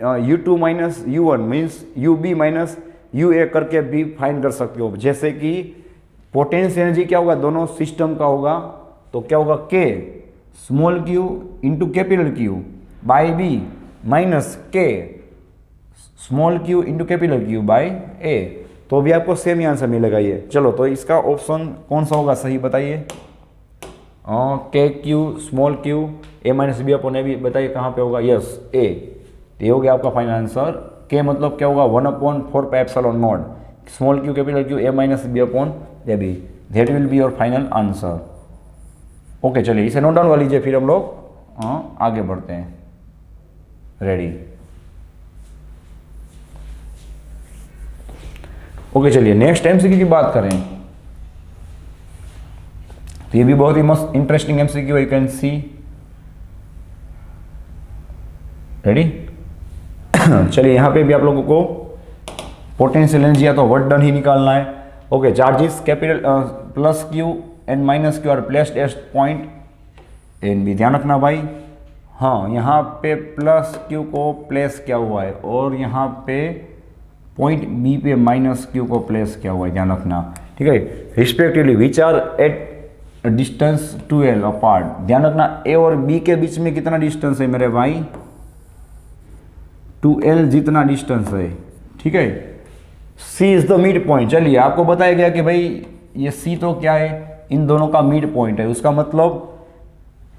U2 minus U1 means UB minus UA करके भी फाइंड कर सकते हो। जैसे कि पोटेंशियल एनर्जी क्या होगा, दोनों सिस्टम का होगा, तो क्या होगा, k small q into capital Q by b minus k small q into capital Q by a. तो भी आपको सेम ही आंसर मिलेगा ये। चलो तो इसका ऑप्शन कौन सा होगा सही बताइए, k Q small q a minus b upon a b, बताइए कहाँ पे होगा, यस ए। तो ये हो गया आपका फाइनल आंसर। के मतलब क्या होगा, 1/4 pi epsilon naught small q capital Q a minus b upon a b, that will be your final answer. Okay चलिए इसे नोट डाउन कर लीजिए, फिर हम लोग आगे बढ़ते हैं। रेडी, ओके चलिए नेक्स्ट एमसीक्यू की बात करें तो ये भी बहुत ही मस्त इंटरेस्टिंग एमसीक्यू है, यू कैन सी। रेडी, चलिए यहाँ पे भी आप लोगों को पोटेंशियल एनर्जी या तो वर्क डन ही निकालना है। Okay, charges capital plus q and minus q are placed at point and b. ध्यान रखना भाई, हाँ यहाँ पे प्लस क्यू को प्लेस किया हुआ है और यहाँ पे पॉइंट बी पे माइनस क्यू को प्लेस किया हुआ है, ध्यान रखना। ठीक है, respectively which are at distance 2l apart. ध्यान रखना ए और बी के बीच में कितना डिस्टेंस है मेरे भाई, 2l जितना डिस्टेंस है। ठीक है, सी इज द मिड पॉइंट। चलिए आपको बताया गया कि भाई ये सी तो क्या है, इन दोनों का मिड पॉइंट है। उसका मतलब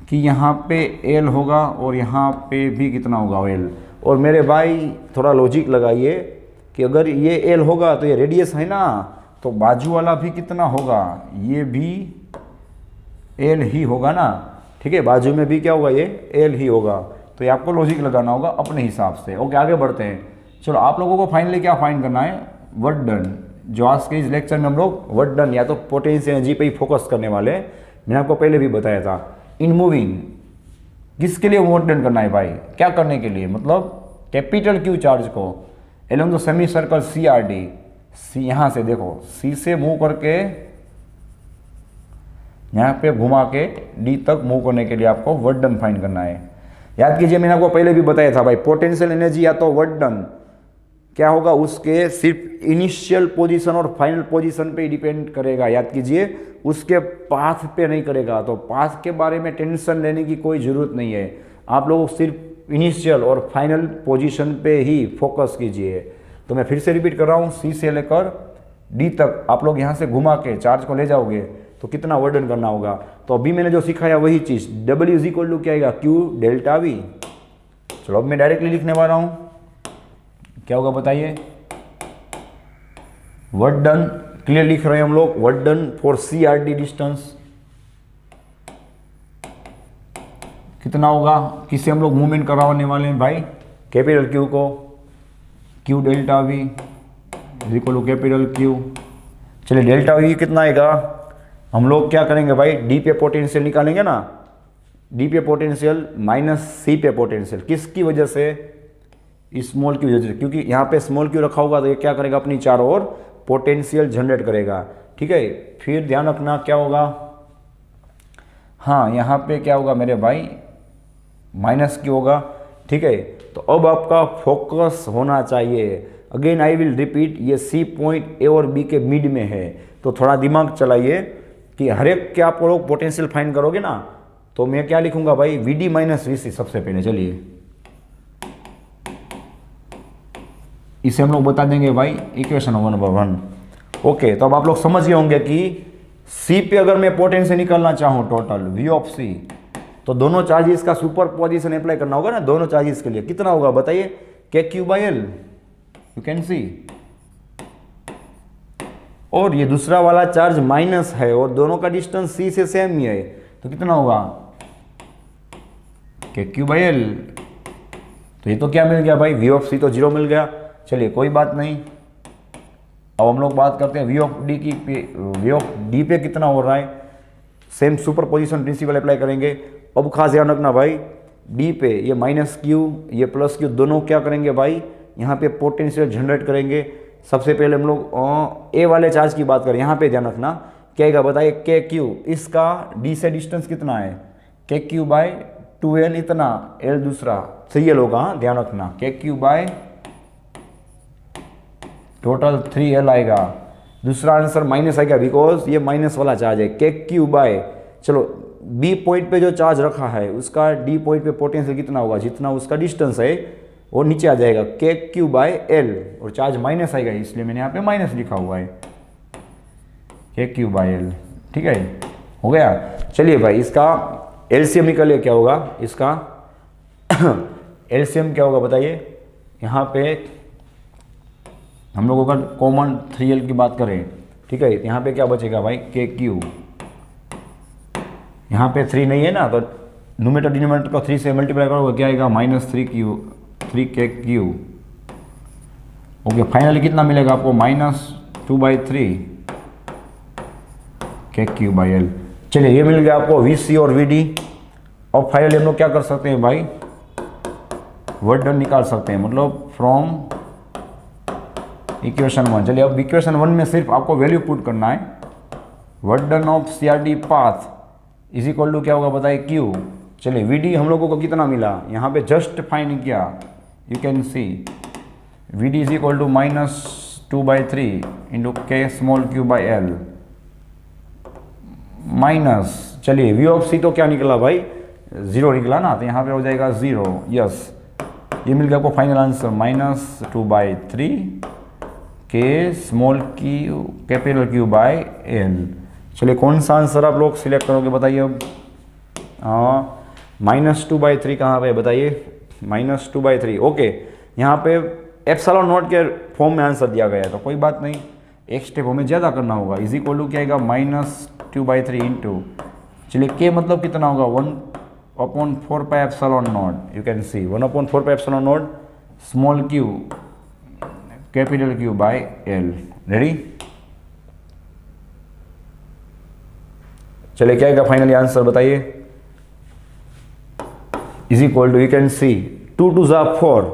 कि यहाँ पे एल होगा और यहाँ पे भी कितना होगा, एल। और मेरे भाई थोड़ा लॉजिक लगाइए कि अगर ये एल होगा तो ये रेडियस है ना, तो बाजू वाला भी कितना होगा, ये भी एल ही होगा ना। ठीक है, बाजू में भी क्या होगा, ये एल ही होगा। तो ये आपको लॉजिक लगाना होगा अपने हिसाब से। ओके आगे बढ़ते हैं। चलो आप लोगों को फाइनली क्या फाइंड करना है, वर्क डन। जो आज के इस लेक्चर में हम लोग वर्क डन या तो पोटेंशियल एनर्जी पे ही फोकस करने वाले हैं। मैंने आपको पहले भी बताया था, इन मूविंग किसके लिए वर्क डन करना है भाई, क्या करने के लिए, मतलब कैपिटल क्यू चार्ज को along the semi circle C R D. See यहाँ से देखो, सी से मूव करके यहाँ पे घुमा के डी तक मूव करने के लिए आपको वर्क डन फाइंड करना है। याद कीजिए मैंने आपको पहले भी बताया था भाई, पोटेंशियल एनर्जी या तो वर्क डन क्या होगा, उसके सिर्फ इनिशियल पोजीशन और फाइनल पोजीशन पे डिपेंड करेगा। याद कीजिए, उसके पाथ पे नहीं करेगा। तो पाथ के बारे में टेंशन लेने की कोई ज़रूरत नहीं है। आप लोग सिर्फ इनिशियल और फाइनल पोजीशन पे ही फोकस कीजिए। तो मैं फिर से रिपीट कर रहा हूँ, सी से लेकर डी तक आप लोग यहाँ से घुमा के चार्ज को ले जाओगे तो कितना वर्क डन करना होगा। तो अभी मैंने जो सिखाया वही चीज़, W इज इक्वल टू क्या आएगा, Q डेल्टा V। चलो अब मैं डायरेक्टली लिखने वाला हूँ, क्या होगा बताइए, वर्क डन क्लियर लिख रहे हैं हम लोग, work done for CRD distance कितना होगा, किससे हम लोग मूवमेंट करवाने वाले हैं भाई, कैपिटल Q को, Q delta V is equal to capital Q। चलिए डेल्टा V कितना आएगा, हम लोग क्या करेंगे भाई, डी पे पोटेंशियल निकालेंगे ना, डी पे पोटेंशियल माइनस सी पे पोटेंशियल, किसकी वजह से, स्मॉल की वजह से, क्योंकि यहाँ पे स्मॉल क्यू रखा होगा तो ये क्या करेगा, अपनी चारों ओर पोटेंशियल जनरेट करेगा। ठीक है, फिर ध्यान रखना क्या होगा, हाँ यहाँ पे क्या होगा मेरे भाई, माइनस क्यू होगा। ठीक है, तो अब आपका फोकस होना चाहिए। अगेन आई विल रिपीट, ये सी पॉइंट ए और बी के मिड में है, तो थोड़ा दिमाग चलाइए कि हर एक के आप लोग पोटेंशियल फाइंड करोगे ना, तो मैं क्या लिखूंगा भाई, VD माइनस VC सबसे पहले। चलिए इसे हम लोग बता देंगे भाई इक्वेशन 1/1। ओके, तो अब आप लोग समझ गए होंगे कि सी पे अगर मैं पोटेंशियल निकालना चाहूँ टोटल V ऑफ C, तो दोनों चार्जेस का सुपर पोजिशन अप्लाई करना होगा ना, दोनों चार्जेस के लिए कितना होगा बताइए, KQ/L। यू कैन सी और ये दूसरा वाला चार्ज माइनस है और दोनों का डिस्टेंस सी से सेम ही है, तो कितना होगा के क्यू बाई एल। तो ये तो क्या मिल गया भाई, वी ऑफ सी तो 0 मिल गया। चलिए कोई बात नहीं, अब हम लोग बात करते हैं वी ऑफ डी की। वी ऑफ डी पे कितना हो रहा है, same super position principal apply करेंगे। अब खास ध्यान रखना भाई, डी पे ये माइनस क्यू ये प्लस क्यू दोनों क्या करेंगे भाई, यहाँ पे पोटेंशियल जनरेट करेंगे। सबसे पहले हम लोग ए वाले चार्ज की बात करें, यहाँ पे ध्यान रखना क्या आएगा बताइए, के क्यू, इसका डी से डिस्टेंस कितना है, के क्यू बाय 2l इतना, एल दूसरा 3l होगा, ध्यान रखना के क्यू बाय टोटल 3l आएगा। दूसरा आंसर माइनस आएगा बिकॉज ये माइनस वाला चार्ज है, के क्यू बाय, चलो बी पॉइंट पे जो चार्ज रखा है उसका डी पॉइंट पे पोटेंशियल कितना होगा, जितना उसका डिस्टेंस है वो नीचे आ जाएगा, के क्यू बाय एल, और चार्ज माइनस आएगा इसलिए मैंने यहाँ पे माइनस लिखा हुआ है, के क्यू बाय एल। ठीक है, हो गया। चलिए भाई इसका एलसीएम निकलिए, क्या होगा इसका एलसीएम क्या होगा बताइए। यहाँ पे हम लोग अगर कॉमन 3l की बात करें, ठीक है, यहाँ पे क्या बचेगा भाई, के क्यू, यहाँ पे 3 नहीं है ना, तो न्यूमरेटर डिनोमिनेटर को 3 से मल्टीप्लाई करोगे क्या आएगा, -3 के क्यू। ओके, फाइनली कितना मिलेगा आपको, -2/3 के क्यू बाई एल। चलिए ये मिल गया आपको वीसी और वीडी। और फाइनली हम लोग क्या कर सकते हैं भाई, वर्क डन निकाल सकते हैं, मतलब फ्रॉम इक्वेशन 1। चलिए अब इक्वेशन 1 में सिर्फ आपको वैल्यू पुट करना है, work done of CRD path is equal to क्या होगा बताइए, क्यू। चलिए वीडी हम लोगों को कितना मिला, यहाँ पे जस्ट फाइंड किया, you can see VD is equal to -2/3 into k small q by L minus, चलिए वी ऑफ सी तो क्या निकला भाई, 0 निकला ना, तो यहाँ पे हो जाएगा 0। यस, ये मिल गया आपको फाइनल आंसर, -2/3 के small q capital Q by L. चलिए कौन सा आंसर आप लोग सिलेक्ट करोगे बताइए अब। -2/3 कहाँ पे बताइए, -2/3। ओके, यहाँ पे एप्सिलॉन नॉट के फॉर्म में आंसर दिया गया है, तो कोई बात नहीं, एक स्टेप हमें ज़्यादा करना होगा। इज इक्वल टू क्या आएगा, -2/3 इंटू, चलिए के मतलब कितना होगा, 1/4 pi epsilon naught, you can see 1/4 pi epsilon naught small q capital Q by l. Ready, चलिए क्या आएगा फाइनली आंसर बताइए, is equal to, you can see 2 2 ज़ा 4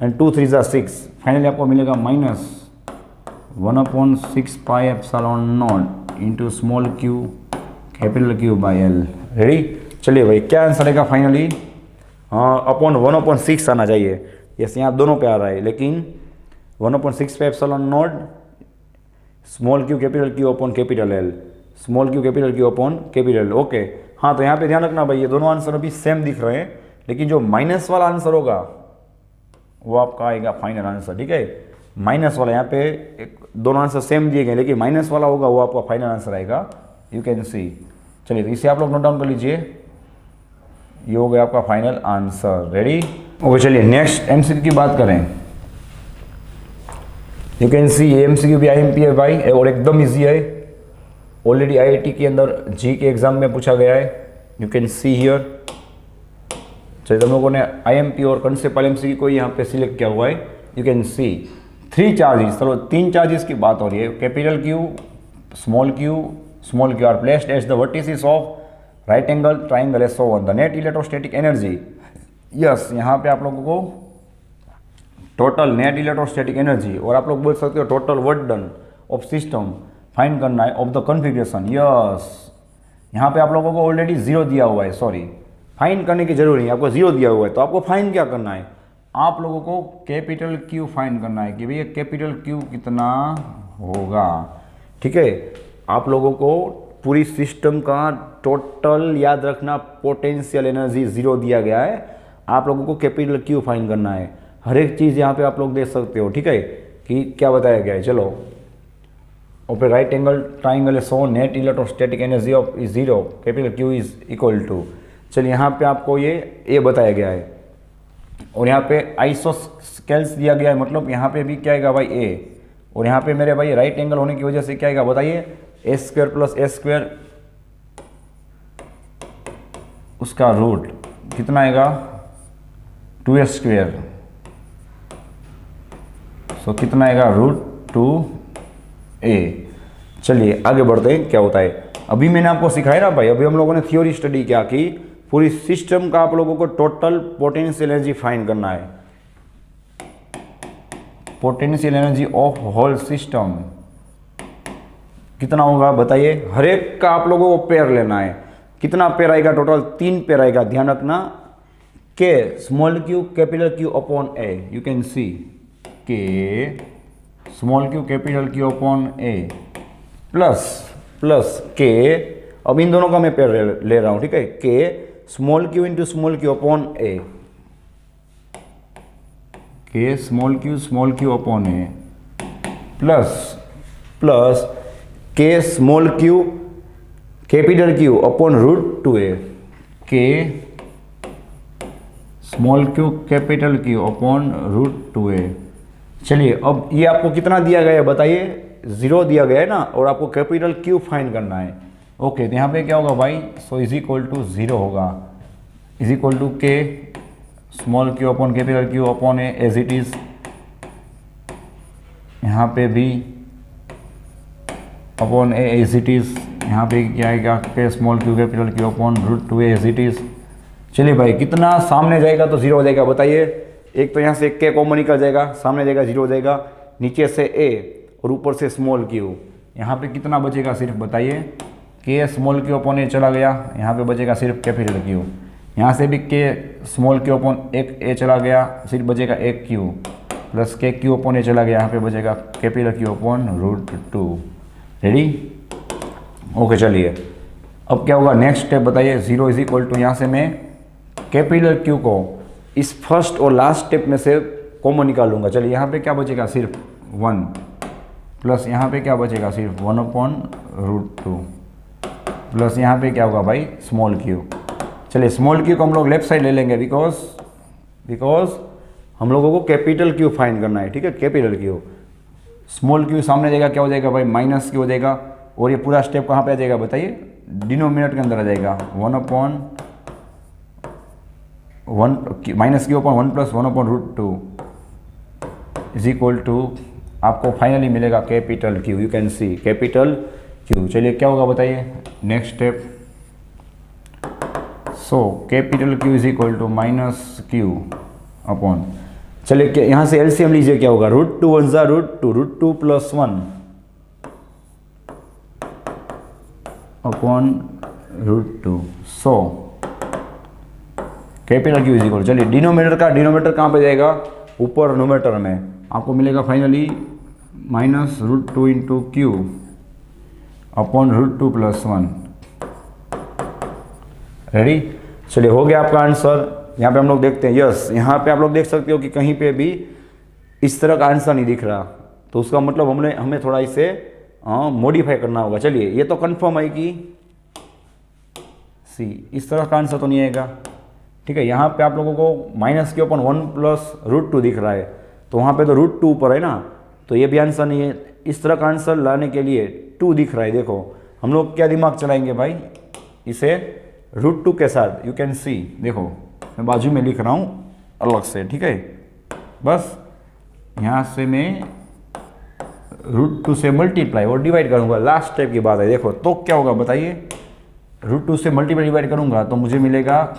एंड 2 3 ज़ा 6, फाइनली आपको मिलेगा -1/6 पाई epsilon not into small q capital Q by L. Ready, चलिए भाई क्या आंसर आएगा फाइनली, हाँ अपॉन 1/6 आना चाहिए। यस, यहाँ दोनों पे आ रहा है, लेकिन 1/6 पे epsilon naught small q capital Q upon capital L, small q capital Q upon capital. Okay, हाँ तो यहाँ पे ध्यान रखना भाई, ये दोनों आंसर अभी सेम दिख रहे हैं, लेकिन जो माइनस वाला आंसर होगा वो आपका आएगा फाइनल आंसर। ठीक है, माइनस वाला, यहाँ पे दोनों आंसर सेम दिए गए, लेकिन माइनस वाला होगा वो आपका फाइनल आंसर आएगा, यू कैन सी। चलिए तो इसे आप लोग नोट डाउन कर लीजिए, ये हो गया आपका फाइनल आंसर। Ready, okay. चलिए नेक्स्ट एमसीक्यू की बात करें, यू कैन सी ये एमसीक्यू भी आईएमपी है भाई, और एकदम इजी है, ऑलरेडी आईआईटी के अंदर जी के एग्जाम में पूछा गया है, यू कैन सी हियर। चलिए तुम लोगों ने आईएमपी और कंसेप्ट एमसीक्यू को यहाँ पे सिलेक्ट किया हुआ है, यू कैन सी 3 चार्जेस, चलो 3 चार्जेस की बात हो रही है, capital Q small Q are placed at the vertices of right angle triangle S one, the net electrostatic energy. Yes, यहाँ पे आप लोगों को टोटल नेट इलेक्ट्रोस्टैटिक एनर्जी, और आप लोग बोल सकते हो total work done of system find करना है ऑफ द कॉन्फ़िगरेशन। यस, यहाँ पे आप लोगों को ऑलरेडी 0 दिया हुआ है, सॉरी फाइंड करने की जरूरी नहीं, आपको 0 दिया हुआ है, तो आपको फाइंड क्या करना है, आप लोगों को कैपिटल क्यू फाइंड करना है कि भैया कैपिटल क्यू कितना होगा। ठीक है, आप लोगों को पूरी सिस्टम का टोटल याद रखना, पोटेंशियल एनर्जी 0 दिया गया है, आप लोगों को कैपिटल क्यू फाइंड करना है। हर एक चीज़ यहाँ पे आप लोग देख सकते हो, ठीक है, कि क्या बताया गया है। चलो, ओपे right angle triangle so net electrostatic energy of is 0, capital Q is equal to, चलिए यहाँ पे आपको ये बताया गया है, और यहाँ पे आइसोस्केल्स दिया गया है, मतलब यहाँ पे भी क्या आएगा भाई, और यहाँ पे मेरे भाई राइट एंगल होने की वजह से क्या आएगा बताइए, ए स्क्वायर प्लस ए स्क्वायर, उसका रूट कितना आएगा 2a स्क्वायर, सो कितना आएगा √2a। चलिए आगे बढ़ते हैं क्या होता है। अभी मैंने आपको सिखाया ना भाई, अभी हम लोगों ने थ्योरी स्टडी क्या की, पूरी सिस्टम का आप लोगों को टोटल पोटेंशियल एनर्जी फाइंड करना है, potential energy of whole system कितना होगा बताइए। हर एक का आप लोगों को पेयर लेना है, कितना पेयर आएगा टोटल 3 पेयर आएगा, ध्यान रखना, k small q capital Q upon a, you can see k small q capital Q upon a plus k, अब इन दोनों का मैं पेयर ले रहा हूं, ठीक है, k small q into small Q upon a, k small Q upon a plus k small q capital Q upon √2a, k small q capital Q upon √2a। चलिए अब ये आपको कितना दिया गया है बताइए, 0 दिया गया है ना, और आपको कैपिटल क्यू फाइंड करना है। ओके तो यहाँ पे क्या होगा भाई, सो इज इक्वल टू 0 होगा, is equal to k small Q upon capital Q upon a as it is, यहाँ पे भी upon a as it is, यहाँ पे क्या आएगा k small q capital Q upon √2a as it is. चलिए भाई कितना सामने जाएगा तो 0 हो जाएगा बताइए, एक तो यहाँ से के कॉमन निकल जाएगा, सामने जाएगा 0 हो जाएगा, नीचे से ए और ऊपर से स्मॉल क्यू, यहाँ पे कितना बचेगा सिर्फ बताइए, के स्मॉल क्यू अपॉन ए चला गया, यहाँ पे बचेगा सिर्फ कैपिटल क्यू, यहाँ से भी के स्मॉल क्यू अपॉन एक ए चला गया, सिर्फ बचेगा एक क्यू, प्लस के क्यू अपॉन ए चला गया, यहाँ पे बचेगा capital Q upon √2। Ready, okay चलिए अब क्या होगा नेक्स्ट स्टेप बताइए, 0 इज इक्वल टू, यहाँ से मैं कैपिटल क्यू को इस फर्स्ट और लास्ट स्टेप में से कॉमन निकालूंगा। चलिए यहाँ पे क्या बचेगा सिर्फ 1, प्लस यहाँ पे क्या बचेगा सिर्फ 1/√2, प्लस यहाँ पे क्या होगा भाई स्मॉल क्यू। चलिए स्मॉल क्यू को हम लोग लेफ्ट साइड ले लेंगे, बिकॉज हम लोगों को कैपिटल क्यू फाइंड करना है, ठीक है, कैपिटल क्यू। स्मॉल क्यू सामने जाएगा, क्या हो जाएगा भाई माइनस क्यू हो जाएगा, और ये पूरा स्टेप कहाँ पे आ जाएगा बताइए, डिनोमिनेटर के अंदर आ जाएगा, 1/1 minus q upon 1 plus 1/√2 is equal to, आपको फाइनली मिलेगा capital Q, you can see capital Q. चलिए क्या होगा बताइए next step, so capital Q is equal to minus q upon, चलिए यहाँ से एलसीएम लीजिए, क्या होगा √2 1 ज़ा √2 plus 1 upon √2, so capital Q is equal, चलिए डिनोमिनेटर कहाँ पे जाएगा, ऊपर नोमेटर में, आपको मिलेगा finally minus √2 into Q upon √2 plus 1। Ready, चलिए हो गया आपका आंसर। यहाँ पे हम लोग देखते हैं, यस यहाँ पे आप लोग देख सकते हो कि कहीं पे भी इस तरह का आंसर नहीं दिख रहा, तो उसका मतलब हमें थोड़ा इसे मॉडिफाई करना होगा। चलिए ये तो कंफर्म है कि सी इस तरह का आंसर तो नहीं आएगा, ठीक है। यहाँ पे आप लोगों को माइनस के ऊपर 1 प्लस √2 दिख रहा है, तो वहाँ पे तो √2 ऊपर है ना, तो ये भी आंसर नहीं है। इस तरह का आंसर लाने के लिए 2 दिख रहा है, देखो हम लोग क्या दिमाग चलाएंगे भाई, इसे √2 के साथ, यू कैन सी, देखो मैं बाजू में लिख रहा हूँ अलग से, ठीक है, बस यहाँ से मैं √2 से मल्टीप्लाई और डिवाइड करूँगा, लास्ट स्टेप की बात है। देखो तो क्या होगा बताइए, √2 से मल्टीप्लाई डिवाइड करूँगा तो मुझे मिलेगा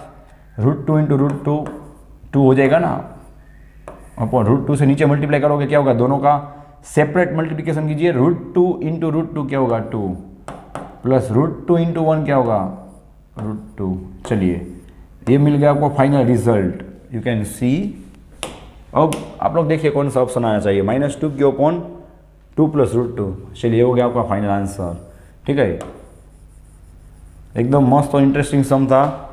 √2 इंटू √2, 2 हो जाएगा ना, अपॉन √2 से नीचे मल्टीप्लाई करोगे क्या होगा, दोनों का सेपरेट मल्टीप्लिकेशन कीजिए, √2 इंटू √2 क्या होगा 2, प्लस √2 इंटू 1 क्या होगा √2। चलिए ये मिल गया आपको फाइनल रिजल्ट, यू कैन सी। अब आप लोग देखिए कौन सा ऑप्शन आना चाहिए, -2 क्यू अपॉन 2 प्लस √2। चलिए हो गया आपका फाइनल आंसर, ठीक है, एकदम मस्त और इंटरेस्टिंग सम था।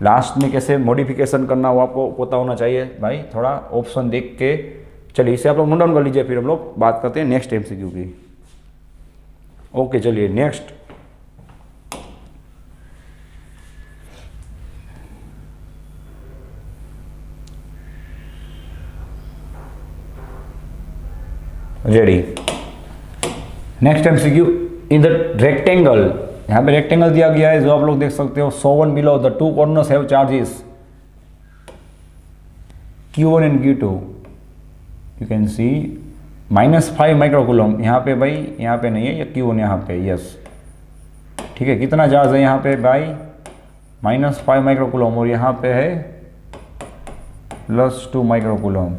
लास्ट में कैसे मॉडिफिकेशन करना वो आपको पता होना चाहिए भाई, थोड़ा ऑप्शन देख के। चलिए इसे आप लोग नोट डाउन कर लीजिए, फिर हम लोग बात करते हैं नेक्स्ट MCQ की। ओके चलिए next, ready, next MCQ, in the rectangle, यहाँ पे रेक्टेंगल दिया गया है जो आप लोग देख सकते हो, shown below the two corners have charges Q1 and Q2, you can see -5 microcoulomb. यहाँ पे भाई, यहाँ पे नहीं है, ये Q1 यहाँ पे, यस ठीक है। कितना चार्ज है यहाँ पे भाई, -5 माइक्रोकूलम, और यहाँ पे है +2 माइक्रोकूलम,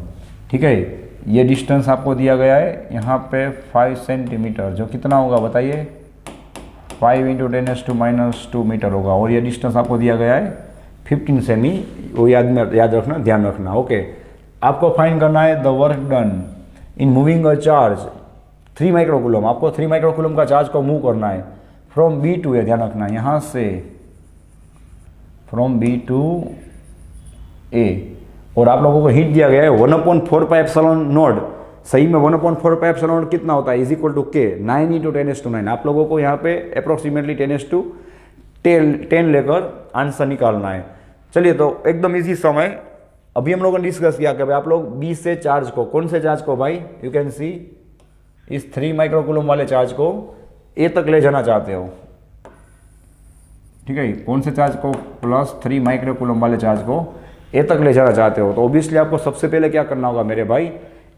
ठीक है। ये डिस्टेंस आपको दिया गया है यहाँ पे 5 सेंटीमीटर, जो कितना होगा बताइए, 5 × 10⁻² मीटर होगा। और ये डिस्टेंस आपको दिया गया है 15 सेमी, वो याद रखना, ध्यान रखना, ओके। आपको फाइंड करना है the work done in moving a charge 3 microcoulomb. आपको 3 माइक्रोकूलम का चार्ज को मूव करना है फ्रॉम B टू A, ध्यान रखना, यहाँ से फ्रॉम B टू A। और आप लोगों को हिट दिया गया है 1/4πε0। सही में 1/4πε0 कितना होता है, = K, 9 × 10⁻⁹। आप लोगों को यहाँ पे अप्रोक्सीमेटली 10⁻10 लेकर आंसर निकालना है। चलिए, तो एकदम इजी समय। अभी हम लोगों ने डिस्कस किया कि भाई आप लोग B से चार्ज को, कौन से चार्ज को भाई, यू कैन सी, इस 3 माइक्रोकूलम वाले चार्ज को A तक ले जाना चाहते हो, ठीक है। कौन से चार्ज को, +3 माइक्रोकूलम वाले चार्ज को A तक ले जाना चाहते हो, तो ऑब्वियसली आपको सबसे पहले क्या करना होगा मेरे भाई,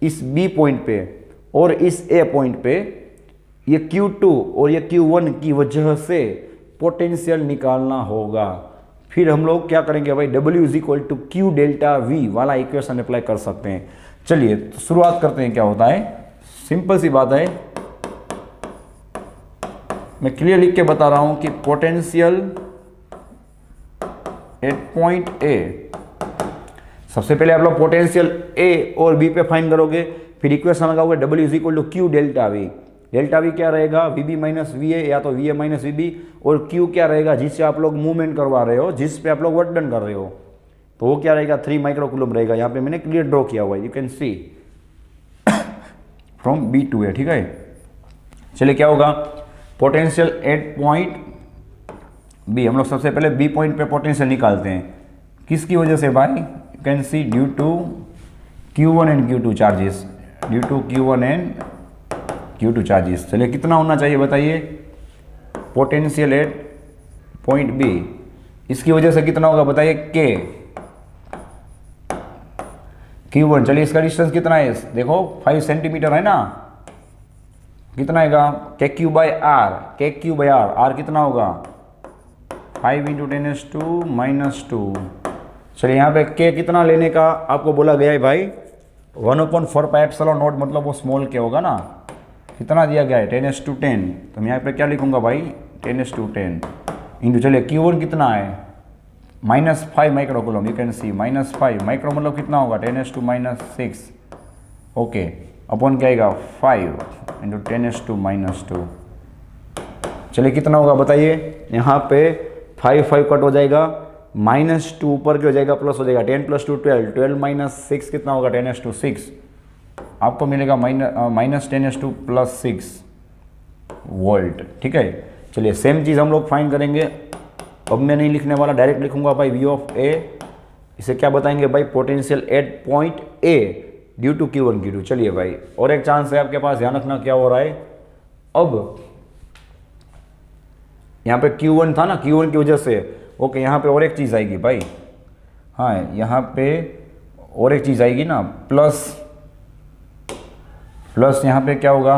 इस B पॉइंट पे और इस A पॉइंट पे ये Q2 और ये Q1 की वजह से पोटेंशियल निकालना होगा। फिर हम लोग क्या करेंगे भाई, W = Q डेल्टा V वाला इक्वेशन अप्लाई कर सकते हैं। चलिए, तो शुरुआत करते हैं। क्या होता है, सिंपल सी बात है, मैं क्लियर लिख के बता रहा हूं कि पोटेंशियल एट पॉइंट A, सबसे पहले आप लोग पोटेंशियल A और B पे फाइंड करोगे, फिर इक्वेशन लगाओगे W = Q delta V। Delta V क्या रहेगा, VB - VA या तो VA - VB, और Q क्या रहेगा, जिससे आप लोग मूवमेंट करवा रहे हो, जिस पे आप लोग वर्क डन कर रहे हो, तो वो क्या रहेगा, 3 माइक्रोकूलम रहेगा। यहाँ पे मैंने क्लियर ड्रॉ किया हुआ है, you can see from B to A, ठीक है। चलिए, क्या होगा, पोटेंशियल एट पॉइंट B, हम लोग सबसे पहले B पॉइंट पे पोटेंशियल निकालते हैं। किसकी वजह से भाई, you can see due to Q1 and Q2 charges, due to Q1 and Q2 charges. चलिए, कितना होना चाहिए बताइए, पोटेंशियल एट पॉइंट B, इसकी वजह से कितना होगा बताइए, Q1। चलिए, इसका डिस्टेंस कितना है, देखो 5 सेंटीमीटर है ना, कितना आएगा, KQ/R, R कितना होगा, 5 × 10⁻²। चलिए, यहाँ पे K कितना लेने का आपको बोला गया है भाई, 1/4πε0, मतलब वो स्मॉल K होगा ना, कितना दिया गया है, 10⁻10। तो मैं यहाँ पे क्या लिखूंगा भाई, 10⁻10 इंटू, चलिए Q1 कितना है, -5 microcoulomb, you can C -5 micro, मतलब कितना होगा, 10⁻6, ओके, अपॉन क्या आएगा, 5 × 10⁻²। चलिए, कितना होगा बताइए, यहाँ पे 5 कट हो जाएगा, -2 ऊपर क्या हो जाएगा, प्लस हो जाएगा, 10 + 2 12, 12 - 6 कितना होगा, 10⁻6, आपको मिलेगा -10⁻² वोल्ट, ठीक है। चलिए, सेम चीज़ हम लोग फाइंड करेंगे। अब मैं नहीं लिखने वाला, डायरेक्ट लिखूंगा भाई V ऑफ A, इसे क्या बताएंगे भाई, potential at point A due to Q1 Q2। चलिए भाई, और एक चांस है आपके पास, ध्यान रखना क्या हो रहा है। अब यहाँ पे Q1 था ना, Q1 की वजह से, ओके, यहाँ पे और एक चीज़ आएगी भाई, हाँ, यहाँ पे और एक चीज़ आएगी ना, प्लस यहाँ पे क्या होगा,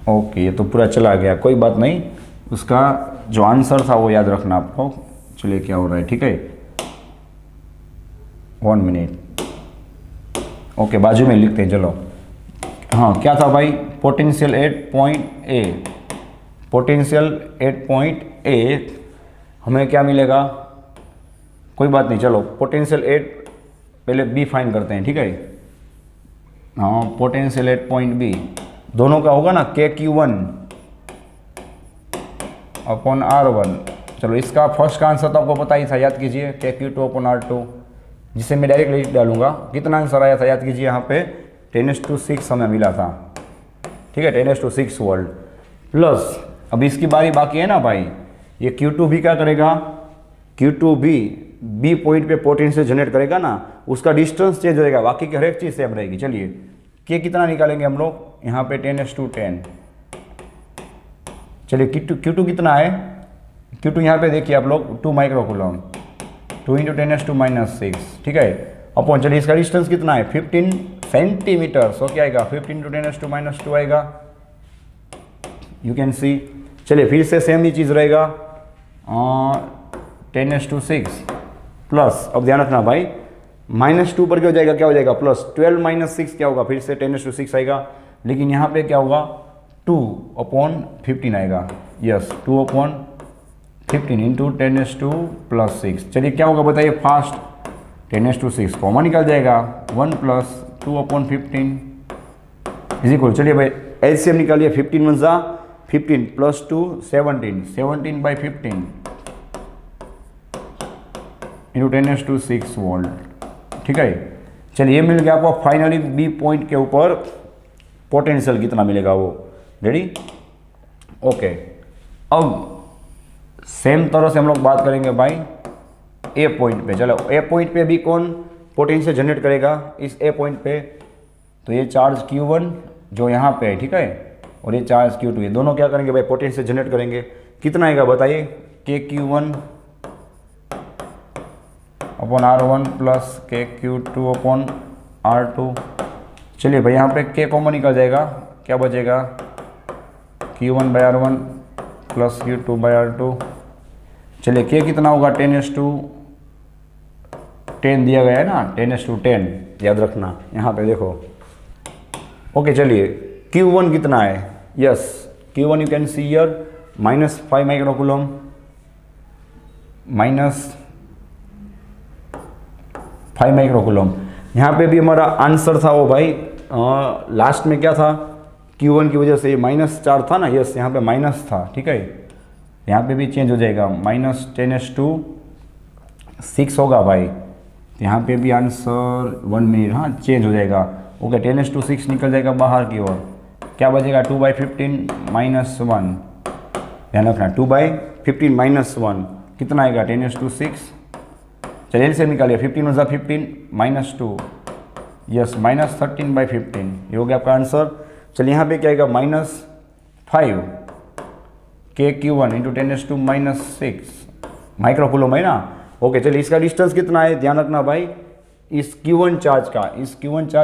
ओके, ये तो पूरा चला गया, कोई बात नहीं, उसका जो आंसर था वो याद रखना आपको। चलिए, क्या हो रहा है, ठीक है, 1 मिनट, ओके, बाजू में लिखते हैं, चलो। हाँ, क्या था भाई, potential at point A, potential at point A, हमें क्या मिलेगा, कोई बात नहीं, चलो पोटेंशियल एट पहले B फाइंड करते हैं, ठीक है। हाँ, पोटेंशियल एट पॉइंट B दोनों का होगा ना, KQ1 अपॉन R1। चलो, इसका फर्स्ट का आंसर तो आपको पता ही था, याद कीजिए, KQ2 अपॉन R2, जिसे मैं डायरेक्ट लिख डालूंगा। कितना आंसर आया था, याद कीजिए, यहाँ पे 10⁻6 हमें मिला था, ठीक है, 10⁻6 वोल्ट। प्लस अब इसकी बारी बाकी है ना भाई, ये Q2 भी क्या करेगा, Q2 बी पॉइंट पे पोटेंशियल जनरेट करेगा ना, उसका डिस्टेंस चेंज होएगा, बाकी की हर एक चीज़ सेम रहेगी। चलिए के कितना निकालेंगे हम लोग, यहाँ पे 10⁻10। चलिए Q2 कितना है, Q2 यहाँ पे देखिए आप लोग 2 माइक्रोकूलम, 2 × 10⁻⁻6, ठीक है। अपॉन चलिए इसका डिस्टेंस कितना है 15 सेंटीमीटर, सो क्या आएगा 15 × 10⁻² आएगा, यू कैन सी। चलिए फिर से सेम ही चीज़ रहेगा 10⁻6 प्लस, अब ध्यान रखना भाई -2 पर क्या हो जाएगा, क्या हो जाएगा प्लस, 12 - 6 क्या होगा, फिर से 10⁻6 आएगा, लेकिन यहाँ पे क्या होगा 2/15 आएगा, यस 2/15 × 10⁻² + 6। चलिए क्या होगा बताइए फास्ट, 10⁻6 कॉमन निकल जाएगा, 1 + 2/15 = चलिए भाई एलसीएम निकालिए, 15 × 1 15 + 2 17, 17/15 × 10⁻6 वोल्ट, ठीक है। चलिए ये मिल गया आपको फाइनली बी पॉइंट के ऊपर पोटेंशियल कितना मिलेगा वो, रेडी, ओके। अब सेम तरह से हम लोग बात करेंगे भाई ए पॉइंट पे। चलो ए पॉइंट पे भी कौन पोटेंशियल जनरेट करेगा इस ए पॉइंट पे, तो ये चार्ज Q1 जो यहाँ पे है, ठीक है, और ये चार्ज Q2, ये दोनों क्या करेंगे भाई पोटेंशियल जनरेट करेंगे। कितना आएगा बताइए, KQ1 upon R1 plus KQ2 upon R2। चलिए भाई यहाँ पे K कॉमन निकल जाएगा, क्या बचेगा Q1/R1 प्लस Q2/R2। चलिए K कितना होगा 10⁻10 दिया गया है ना, 10⁻10 याद रखना यहाँ पे देखो, ओके। चलिए Q1 कितना है, yes Q1 you can see here -5 microcoulomb, -5 microcoulomb. यहाँ पे भी हमारा आंसर था वो भाई लास्ट में क्या था, Q1 की वजह से -4 था ना, यस यहाँ पे माइनस था, ठीक है। यहाँ पे भी चेंज हो जाएगा, -10⁻6 होगा भाई, यहाँ पे भी आंसर 1 मिनट, हाँ चेंज हो जाएगा, ओके। 10⁻6 निकल जाएगा बाहर की ओर, क्या बचेगा 2/15 -1, ध्यान रखना 2/15 -1 कितना आएगा 10⁻6। चलिए से निकालिए, 15 × 15 -2, यस -13/15, ये हो गया आपका आंसर। चलिए यहाँ पे क्या आएगा -5 KQ1 × 10⁻6 माइक्रोकूलम है ना, ओके। चलिए इसका डिस्टेंस कितना है, ध्यान रखना भाई इस Q1 चार्ज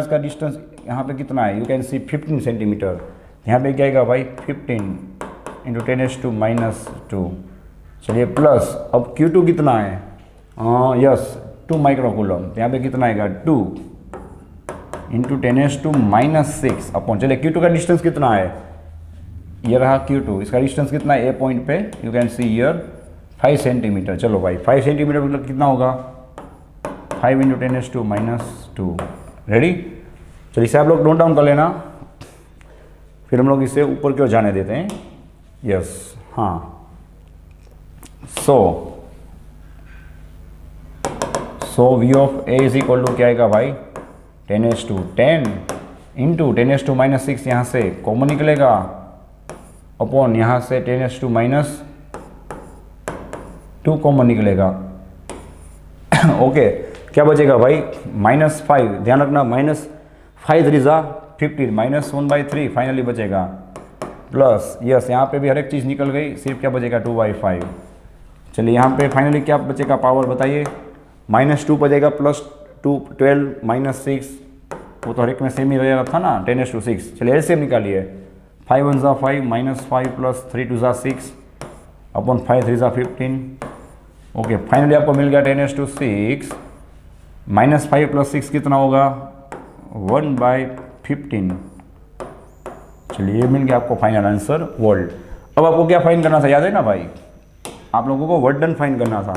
का डिस्टेंस यहाँ पे कितना है, यू कैन सी 15 सेंटीमीटर। यहाँ पे क्या आएगा भाई 15 × 10⁻²। चलिए प्लस, अब Q2 कितना है, यस 2 माइक्रोकूलम, यहाँ पे कितना आएगा 2 × 10⁻6 अपॉन, चलिए Q2 का डिस्टेंस कितना है, ये रहा Q2, इसका डिस्टेंस कितना है ए पॉइंट पे, you can see here 5 centimetre. चलो भाई 5 सेंटीमीटर मतलब कितना होगा 5 × 10⁻², रेडी। चलिए इसे आप लोग नोट डाउन कर लेना, फिर हम लोग इसे ऊपर की ओर जाने देते हैं, यस हाँ। So V of A is equal to क्या आएगा भाई 10⁻10 इंटू 10⁻6, यहाँ से कॉमन निकलेगा अपॉन यहाँ से 10⁻2 कॉमन निकलेगा, ओके। क्या बचेगा भाई -5, ध्यान रखना -5 3 × 15 -1/3 फाइनली बचेगा, प्लस यस यहाँ पे भी हर एक चीज़ निकल गई, सिर्फ क्या बचेगा 2/5। चलिए यहाँ पे फाइनली क्या बचेगा पावर बताइए, -2 बचेगा प्लस 2 12 -6, वो तो हर एक में सेम ही रहेगा था ना 10⁻6। चलिए एलसीएम निकालिए, 5 × 1 = 5 -5 + 3 × 2 = 6 अपॉन 5 3 × 15, ओके। फाइनली आपको मिल गया 10⁻6 -5 + 6 कितना होगा 1/15। चलिए ये मिल गया आपको फाइनल आंसर वोल्ट। अब आपको क्या फाइंड करना था, याद है ना भाई, आप लोगों को वर्क डन फाइंड करना था,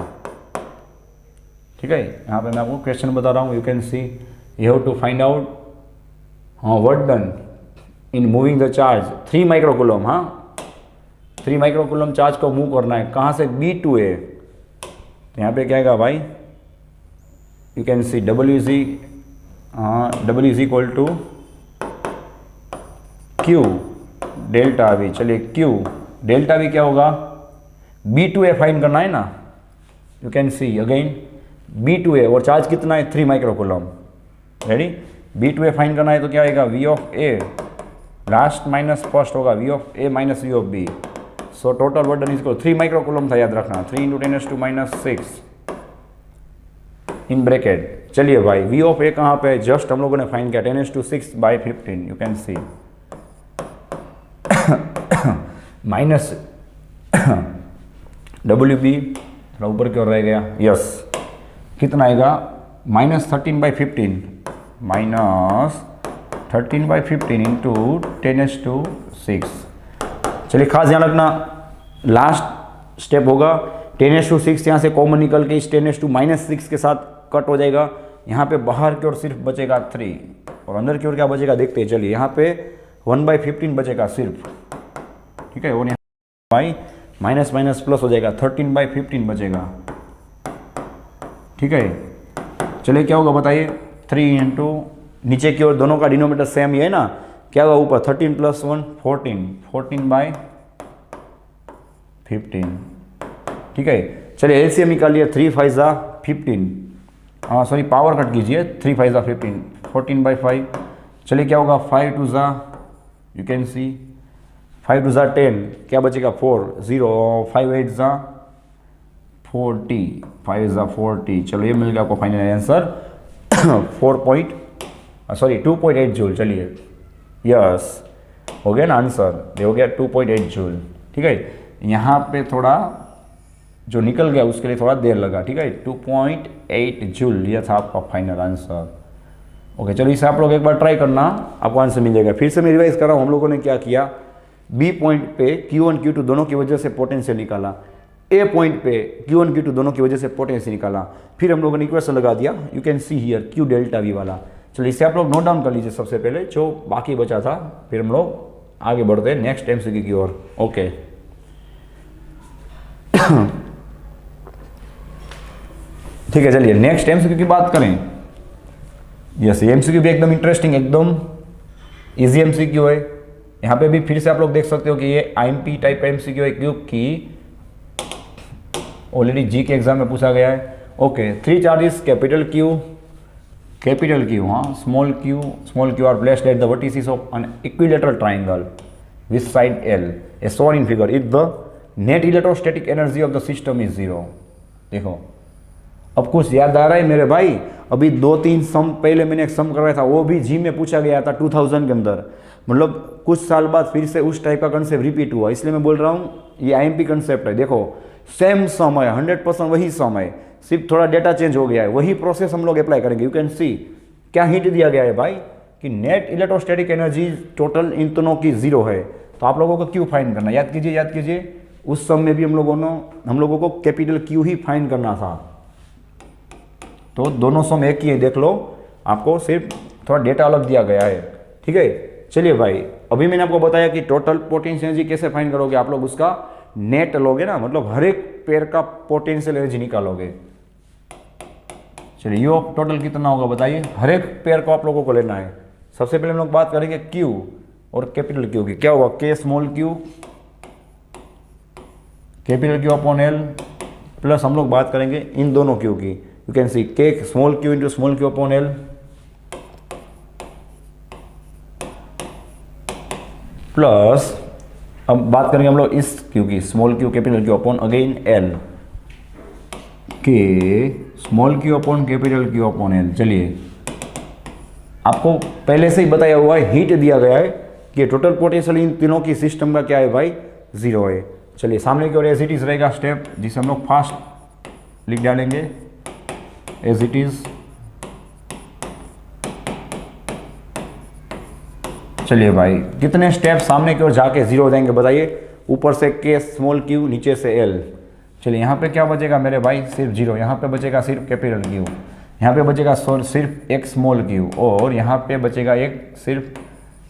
ठीक है। यहाँ पे मैं आपको क्वेश्चन बता रहा हूँ, you can see you have to find out work done in moving the charge 3 microcoulomb, हाँ 3 माइक्रोकूलम चार्ज को मूव करना है, कहाँ से B to A। तो यहाँ पे क्या आएगा भाई, you can see W is equal to Q delta V। चलिए Q डेल्टा V क्या होगा, B to A फाइंड करना है ना, you can see again B2A और चार्ज कितना है 3 माइक्रोकूलम। रेडी, B2A फाइंड करना है तो क्या आएगा V of A last minus first होगा V of A minus V of B। So total burden इसको 3 माइक्रोकूलम था, याद रखना 3 × 10⁻⁻⁶ इन ब्रैकेट। चलिए भाई V ऑफ A कहाँ पे, जस्ट हम लोगों ने फाइंड किया 10⁻⁶/15, you can C minus WB थोड़ा ऊपर की ओर रह गया, यस कितना आएगा -13/15 -13/15 इंटू 10⁻⁶। चलिए खास ध्यान रखना, लास्ट स्टेप होगा 10⁻⁶, यहाँ से कॉमन निकल के इस 10⁻⁻⁶ के साथ कट हो जाएगा। यहाँ पे बाहर की ओर सिर्फ बचेगा 3 और अंदर की ओर क्या बचेगा देखते हैं। चलिए यहाँ पे 1/15 बचेगा सिर्फ, ठीक है, और यहाँ बाई माइनस माइनस प्लस हो जाएगा 13/15 बचेगा, ठीक है। चलिए क्या होगा बताइए, 3 इंटू नीचे की ओर दोनों का डिनोमीटर सेम ही है ना, क्या होगा ऊपर 13 + 1 14 14/15, ठीक है। चलिए एलसीएम निकालिए, 3 5 ज़ा 15, हाँ सॉरी पावर कट कीजिए, 3 5 ज़ा 15 14/5। चलिए क्या होगा 5 2 ज़ा, यू कैन सी 5 2 ज़ा 10, क्या बचेगा 4 0 5 8 ज़ा 40 5 ज़ा 40। चलो ये मिल गया आपको फाइनल आंसर 2.8 जूल। चलिए यस हो गया ना आंसर, ये हो गया 2.8 जूल, ठीक है। यहाँ पे थोड़ा जो निकल गया उसके लिए थोड़ा देर लगा, ठीक है, 2.8 जूल ये था आपका फाइनल आंसर। ओके चलो इसे आप लोग एक बार ट्राई करना, आपको आंसर मिल जाएगा। फिर से मैं रिवाइज कर रहा हूँ, हम लोगों ने क्या किया, बी पॉइंट पे Q1 Q2 दोनों की वजह से पोटेंशियल निकाला, ए पॉइंट पे Q1 Q2 दोनों की वजह से पोटेंशियल निकाला, फिर हम लोगों ने इक्वेशन लगा दिया, you can see here Q delta V वाला। चलिए इसे आप लोग नोट डाउन कर लीजिए सबसे पहले, जो बाकी बचा था, फिर हम लोग आगे बढ़ते हैं नेक्स्ट MCQ की ओर। ओके ठीक है, चलिए नेक्स्ट MCQ की बात करें। यस MCQ भी एकदम इंटरेस्टिंग, एकदम इजी MCQ है। यहाँ पे भी फिर से आप लोग देख सकते हो कि ये IMP टाइप का MCQ है, क्योंकि ऑलरेडी जी के एग्जाम में पूछा गया है। ओके 3 चार्जेस कैपिटल Q हाँ small q are placed at the vertices of an equilateral triangle with side L as shown in figure if the net electrostatic energy of the system is 0। देखो अब कुछ याद आ रहा है मेरे भाई, अभी 2-3 सम पहले मैंने एक सम करवाया था, वो भी जी में पूछा गया था 2000 के अंदर, मतलब कुछ साल बाद फिर से उस टाइप का कंसेप्ट रिपीट हुआ, इसलिए मैं बोल रहा हूँ ये IMP कंसेप्ट है। देखो सेम सम है, 100% वही सम है, सिर्फ थोड़ा डेटा चेंज हो गया है, वही प्रोसेस हम लोग अप्लाई करेंगे। यू कैन सी क्या हिंट दिया गया है भाई कि नेट इलेक्ट्रोस्टैटिक एनर्जी टोटल इन दोनों की 0 है, तो आप लोगों को क्यू फाइंड करना, याद कीजिए उस सम में भी हम लोगों को कैपिटल Q ही फाइंड करना था, तो दोनों सम एक ही है, देख लो आपको सिर्फ थोड़ा डेटा अलग दिया गया है, ठीक है। चलिए भाई अभी मैंने आपको बताया कि टोटल पोटेंशियल एनर्जी कैसे फाइंड करोगे, आप लोग उसका नेट लोगे ना, मतलब हर एक पेयर का पोटेंशियल एनर्जी निकालोगे। चलिए यो टोटल कितना होगा बताइए, हर एक पेयर को आप लोगों को लेना है। सबसे पहले हम लोग बात करेंगे Q और कैपिटल Q की, क्या होगा K small q capital Q upon L plus हम लोग बात करेंगे इन दोनों Q की, you can see K small q into small q upon L plus अब बात करेंगे हम लोग इस Q की, small q capital Q upon again L, K small q upon capital Q upon L। चलिए आपको पहले से ही बताया हुआ है, हिंट दिया गया है कि टोटल पोटेंशियल इन तीनों की सिस्टम का क्या है भाई 0 है। चलिए सामने की ओर एज इट इज रहेगा स्टेप, जिसे हम लोग फास्ट लिख डालेंगे एज इट इज। चलिए भाई कितने स्टेप सामने की ओर जाके 0 हो जाएंगे बताइए, ऊपर से K स्मॉल q नीचे से L। चलिए यहाँ पे क्या बचेगा मेरे भाई, सिर्फ 0, यहाँ पे बचेगा सिर्फ कैपिटल Q, यहाँ पे बचेगा सिर्फ एक स्मॉल q और यहाँ पे बचेगा एक सिर्फ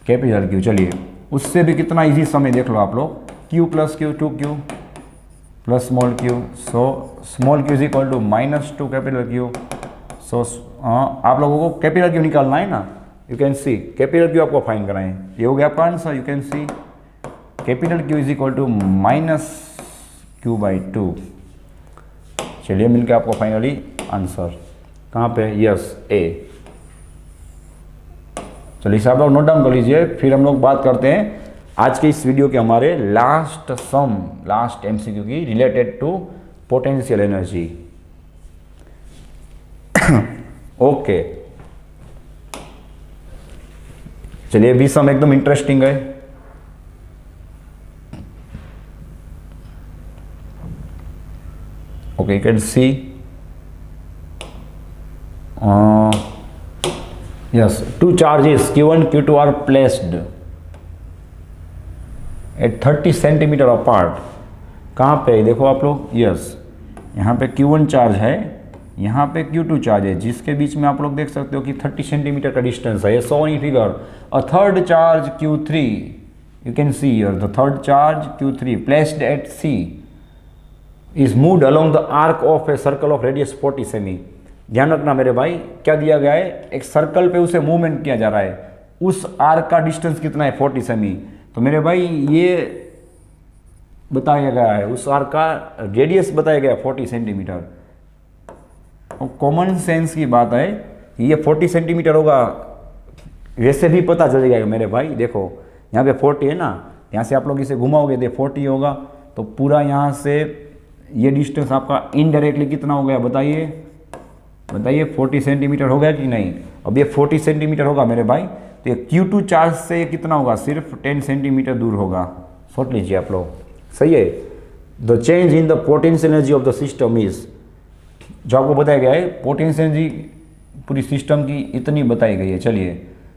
कैपिटल Q। चलिए उससे भी कितना इजी समय देख लो आप लोग, Q plus Q 2Q plus small q, so small q is equal to -2 capital Q। So आप लोगों को कैपिटल Q निकालना है ना, you can see capital Q आपको फाइंड कराएं, ये हो गया आपका answer. You can see capital Q is equal to -Q/2। चलिए मिलकर आपको फाइनली आंसर कहाँ पे, यस ए। चलिए इसे आप लोग नोट डाउन कर लीजिए। फिर हम लोग बात करते हैं आज के इस वीडियो के हमारे लास्ट एमसीक्यू की related to potential energy. Okay चलिए भी सम एकदम इंटरेस्टिंग है। Okay you can see yes, two charges Q1 Q2 are placed at 30 centimetre apart. कहाँ पे देखो आप लोग, यस यहाँ पे Q1 चार्ज है, यहाँ पे Q2 चार्ज है, जिसके बीच में आप लोग देख सकते हो कि 30 सेंटीमीटर का डिस्टेंस है। So in figure a third charge Q3, you can see here the third charge Q3 placed at C is moved along the arc of a circle of radius 40 सेमी। ध्यान रखना मेरे भाई, क्या दिया गया है, एक सर्कल पे उसे मूवमेंट किया जा रहा है, उस आर्क का डिस्टेंस कितना है 40 सेमी। तो मेरे भाई ये बताया गया है, उस आर्क का रेडियस बताया गया 40 सेंटीमीटर। और कॉमन सेंस की बात है कि ये 40 सेंटीमीटर होगा, वैसे भी पता चल जाएगा मेरे भाई। देखो यहाँ पे 40 है ना, यहाँ से आप लोग इसे घुमाओगे तो 40 होगा, तो पूरा यहाँ से ये डिस्टेंस आपका इनडायरेक्टली कितना हो गया बताइए 40 सेंटीमीटर हो गया कि नहीं। अब ये 40 सेंटीमीटर होगा मेरे भाई, तो ये Q2 चार्ज से कितना होगा, सिर्फ 10 सेंटीमीटर दूर होगा। सोच लीजिए आप लोग, सही है। The change in the potential energy of the system is, जो आपको बताया गया है पोटेंशियल एनर्जी पूरी सिस्टम की इतनी बताई गई है। चलिए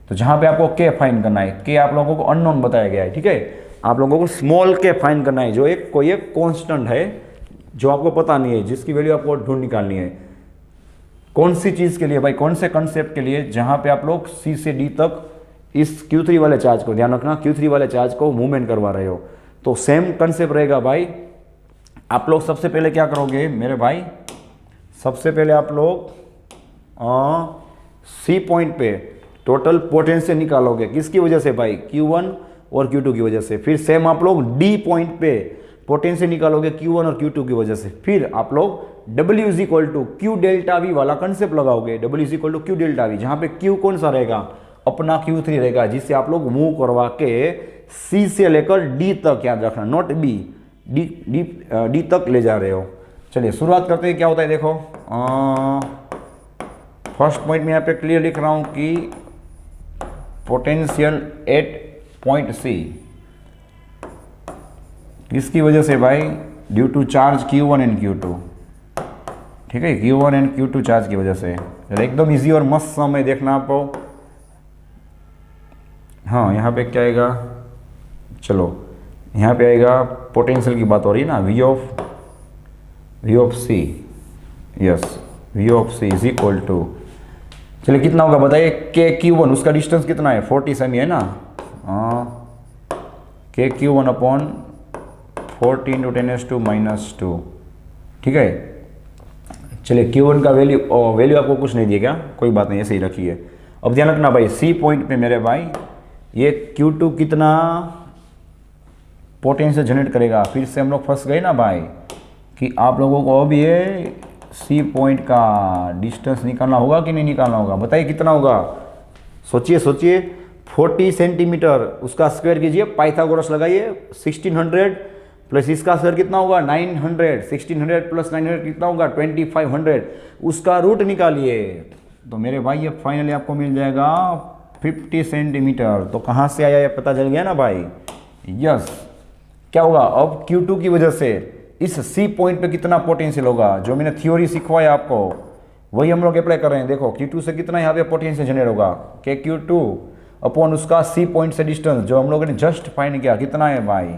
तो जहाँ पे आपको के फाइंड करना है, के आप लोगों को अननोन बताया गया है, ठीक है। आप लोगों को स्मॉल के फाइंड करना है, जो एक कोई एक कॉन्स्टेंट है जो आपको पता नहीं है, जिसकी वैल्यू आपको ढूंढ निकालनी है। कौन सी चीज़ के लिए भाई, कौन से कंसेप्ट के लिए, जहाँ पे आप लोग C से D तक इस Q3 वाले चार्ज को, ध्यान रखना Q3 वाले चार्ज को मूवमेंट करवा रहे हो। तो सेम कंसेप्ट रहेगा भाई। आप लोग सबसे पहले क्या करोगे मेरे भाई, सबसे पहले आप लोग C पॉइंट पे टोटल पोटेंशियल निकालोगे, किसकी वजह से भाई, Q1 और Q2 की वजह से। फिर सेम आप लोग D पॉइंट पे पोटेंशियल निकालोगे Q1 और Q2 की वजह से। फिर आप लोग W is equal to Q delta V वाला कंसेप्ट लगाओगे, W is equal to Q delta V, जहाँ पे Q कौन सा रहेगा, अपना Q3 रहेगा, जिससे आप लोग मूव करवा के C से लेकर D तक, याद रखना नॉट B, D तक ले जा रहे हो। चलिए शुरुआत करते हैं, क्या होता है देखो। फर्स्ट पॉइंट में यहाँ पे क्लियर लिख रहा हूँ कि पोटेंशियल एट पॉइंट C किसकी वजह से भाई, due to charge Q1 and Q2, ठीक है, Q1 एंड Q2 चार्ज की वजह से। एकदम इजी और मस्त समय देखना आपको। हाँ यहाँ पे क्या आएगा, चलो यहाँ पे आएगा पोटेंशियल की बात हो रही है ना, V of C, yes V of C is equal to, चलिए कितना होगा बताइए, के Q1 उसका डिस्टेंस कितना है 40 सेमी है ना, के Q1 अपॉन 40 इंटू 10⁻², ठीक है। चलिए Q1 का वैल्यू आपको कुछ नहीं दिएगा, कोई बात नहीं, ऐसे ही रखिए। अब ध्यान रखना भाई, C पॉइंट पे मेरे भाई ये Q2 कितना पोटेंशियल जनरेट करेगा। फिर से हम लोग फंस गए ना भाई कि आप लोगों को अब ये C पॉइंट का डिस्टेंस निकालना होगा कि नहीं निकालना होगा, बताइए कितना होगा, सोचिए 40 सेंटीमीटर, उसका स्क्वायर कीजिए, पाइथागोरस लगाइए, 1600 प्लस इसका स्क्वायर कितना होगा 900, 1600 प्लस 900 कितना होगा 2500, उसका रूट निकालिए। तो मेरे भाई ये फाइनली आपको मिल जाएगा 50 सेंटीमीटर। तो कहाँ से आया ये पता चल गया ना भाई, यस। क्या होगा अब Q2 की वजह से इस C पॉइंट पे कितना पोटेंशियल होगा, जो मैंने थ्योरी सिखवाया आपको वही हम लोग अप्लाई कर रहे हैं। देखो Q2 से कितना यहाँ पे पोटेंशियल जनरेट होगा, के Q2 अपॉन उसका C पॉइंट से डिस्टेंस जो हम लोगों ने जस्ट फाइंड किया, कितना है भाई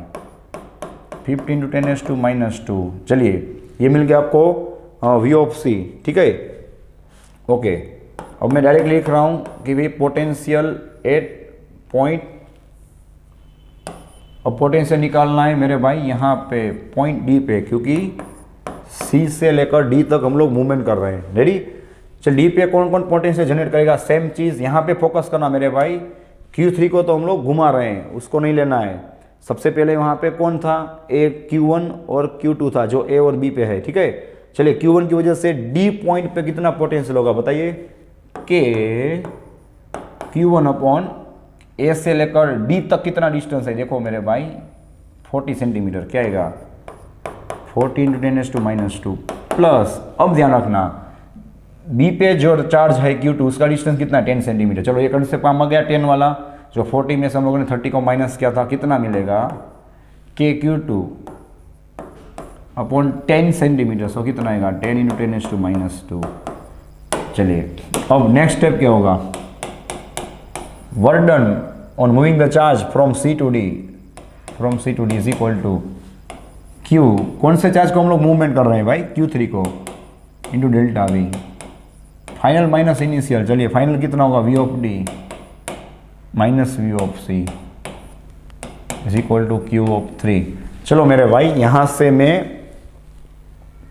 50 इंटू 10⁻²। चलिए ये मिल गया आपको V ऑफ C, ठीक है, ओके। अब मैं डायरेक्ट लिख रहा हूँ कि भाई पोटेंशियल एट पॉइंट, अब पोटेंशियल निकालना है मेरे भाई यहाँ पे पॉइंट D पे, क्योंकि C से लेकर D तक हम लोग मूवमेंट कर रहे हैं, रेडी। चल D पे कौन कौन पोटेंशियल जनरेट करेगा, सेम चीज़ यहाँ पे फोकस करना मेरे भाई। Q3 को तो हम लोग घुमा रहे हैं, उसको नहीं लेना है। सबसे पहले वहाँ पे कौन था, A Q1 और Q2 था, जो A और B पे है, ठीक है। चलिए Q1 की वजह से D पॉइंट पे कितना पोटेंशियल होगा बताइए, कि Q1 अपॉन ए से लेकर D तक कितना डिस्टेंस है, देखो मेरे भाई 40 सेंटीमीटर, क्या आएगा 40 × 10⁻², प्लस अब ध्यान रखना बी पे जो चार्ज है Q2 उसका डिस्टेंस कितना है 10 सेंटीमीटर। चलो ये कंसेप्ट काम आ गया 10 वाला, जो 40 में से हम लोगों ने 30 को माइनस किया था, कितना मिलेगा के Q2 अपॉन 10 सेंटीमीटर, सो कितना आएगा 10 × 10⁻²। चलिए अब नेक्स्ट स्टेप क्या होगा, work done on moving the charge from C to D is equal to Q, कौन से चार्ज को हम लोग मूवमेंट कर रहे हैं भाई, Q3 को, into delta V, final minus initial. चलिए फाइनल कितना होगा V of D minus V of C is equal to Q of 3। चलो मेरे भाई यहाँ से मैं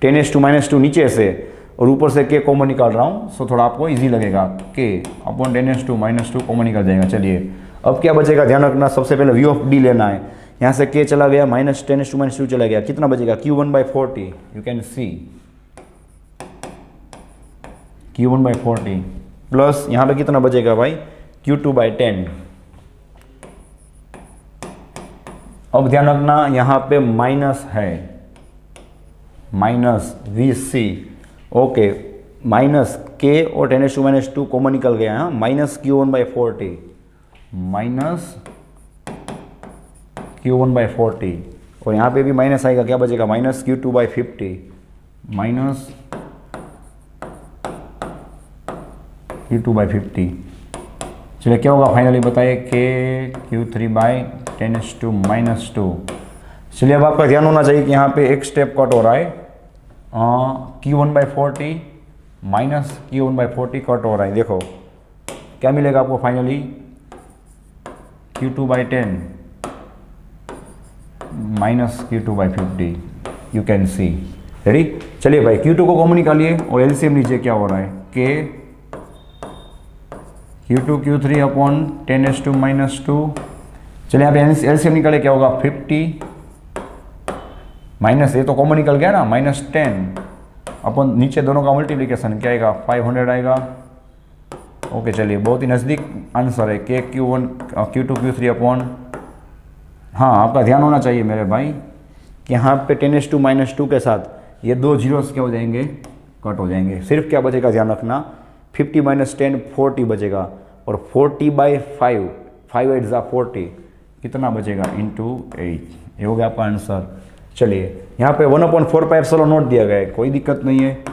10⁻² नीचे से और ऊपर से K कॉमन निकाल रहा हूँ, सो थोड़ा आपको इजी लगेगा, K अपॉन 10⁻² कॉमन निकल जाएगा। चलिए अब क्या बचेगा, ध्यान रखना, सबसे पहले V ऑफ D लेना है, यहाँ से K चला गया, माइनस 10⁻² चला गया, कितना बचेगा Q1/40, you can C Q1/40, plus यहाँ पे कितना बचेगा भाई Q2/10। अब ध्यान रखना यहाँ पे माइनस है, minus VC, okay, minus K और 10⁻² कॉमन निकल गया है, माइनस Q1/40, माइनस Q1/40, और यहाँ पे भी माइनस आएगा, क्या बचेगा माइनस Q2/50, माइनस Q2/50। चलिए क्या होगा फाइनली बताइए, K Q3/10⁻²। चलिए अब आपका ध्यान होना चाहिए कि यहाँ पे एक स्टेप कट हो रहा है, Q1/40 माइनस Q1/40 कट हो रहा है, देखो क्या मिलेगा आपको finally Q2/10 minus Q2/50, you can C, ready. चलिए भाई Q2 को कॉमन निकालिए और एलसीएम लीजिए, क्या हो रहा है, K Q2 Q3 अपॉन 10⁻²। चलिए यहाँ पे एलसीएम निकाले, क्या होगा 50 माइनस, ये तो कॉमन निकल गया ना, माइनस 10 अपन नीचे दोनों का मल्टीप्लिकेशन क्या आएगा 500 आएगा। ओके चलिए बहुत ही नज़दीक आंसर है, K Q2 Q3 अपॉन, हाँ आपका ध्यान होना चाहिए मेरे भाई कि यहाँ पे 10⁻² के साथ ये दो जीरोस क्या हो जाएंगे, कट हो जाएंगे, सिर्फ क्या बचेगा ध्यान रखना 50 - 10 40 बचेगा, और 40/5 5 8 = 40 कितना बचेगा इंटू 8, ये हो गया आपका आंसर। चलिए यहाँ पे 1/4πε0 दिया गया है, कोई दिक्कत नहीं है,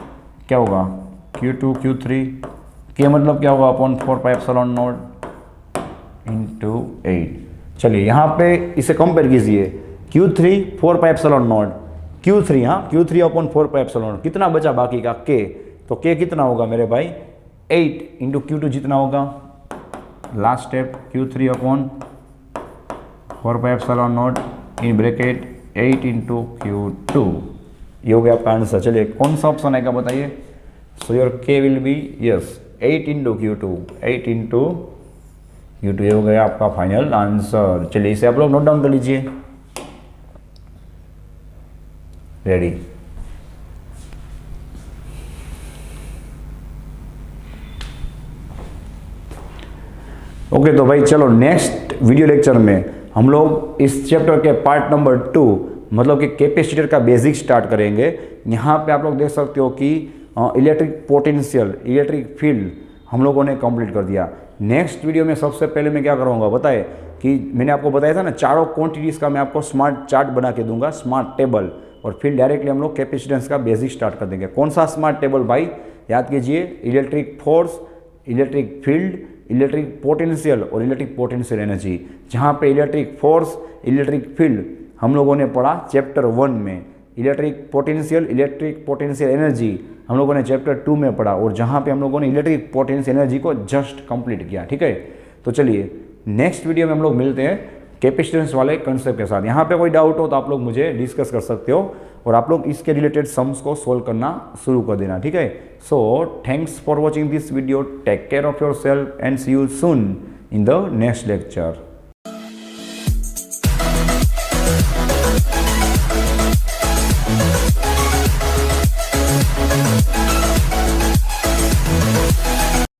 क्या होगा Q2 Q3 के मतलब क्या होगा अपॉन 4πε0 इंटू 8। चलिए यहाँ पे इसे कंपेयर कीजिए, Q3 4πε0, Q3 हाँ Q3 अपॉन 4πε0, कितना बचा बाकी का K, तो K कितना होगा मेरे भाई 8 इंटू Q2 जितना होगा, last step Q3 upon 4πε0 in bracket 8 into Q2, ये हो गया आपका आंसर। चलिए कौन सा ऑप्शन आएगा बताइए, so your K will be yes 8 into Q2, 8 into Q2, ये हो गया आपका फाइनल आंसर। चलिए इसे आप लोग नोट डाउन कर लीजिए, रेडी। ओके तो भाई चलो नेक्स्ट वीडियो लेक्चर में हम लोग इस चैप्टर के पार्ट नंबर 2 मतलब कि कैपेसिटर का बेसिक स्टार्ट करेंगे। यहाँ पे आप लोग देख सकते हो कि इलेक्ट्रिक पोटेंशियल, इलेक्ट्रिक फील्ड हम लोगों ने कंप्लीट कर दिया। नेक्स्ट वीडियो में सबसे पहले मैं क्या करूँगा बताए कि मैंने आपको बताया था ना, चारों क्वांटिटीज़ का मैं आपको स्मार्ट चार्ट बना के दूंगा, स्मार्ट टेबल, और फिर डायरेक्टली हम लोग कैपेसिटेंस का बेसिक स्टार्ट कर देंगे। कौन सा स्मार्ट टेबल भाई, याद कीजिए, electric force, electric field, electric potential और इलेक्ट्रिक पोटेंशियल एनर्जी। जहाँ पे इलेक्ट्रिक फोर्स, इलेक्ट्रिक फील्ड हम लोगों ने पढ़ा चैप्टर 1 में, इलेक्ट्रिक पोटेंशियल एनर्जी हम लोगों ने चैप्टर 2 में पढ़ा, और जहाँ पे हम लोगों ने इलेक्ट्रिक पोटेंशियल एनर्जी को जस्ट कंप्लीट किया। ठीक है, तो चलिए नेक्स्ट वीडियो में हम लोग मिलते हैं कैपेसिटेंस वाले कंसेप्ट के साथ। यहाँ पे कोई डाउट हो तो आप लोग मुझे डिस्कस कर सकते हो, और आप लोग इसके रिलेटेड सम्स को सोल्व करना शुरू कर देना। ठीक है, so thanks for watching this video, take care of yourself and see you soon in the next lecture.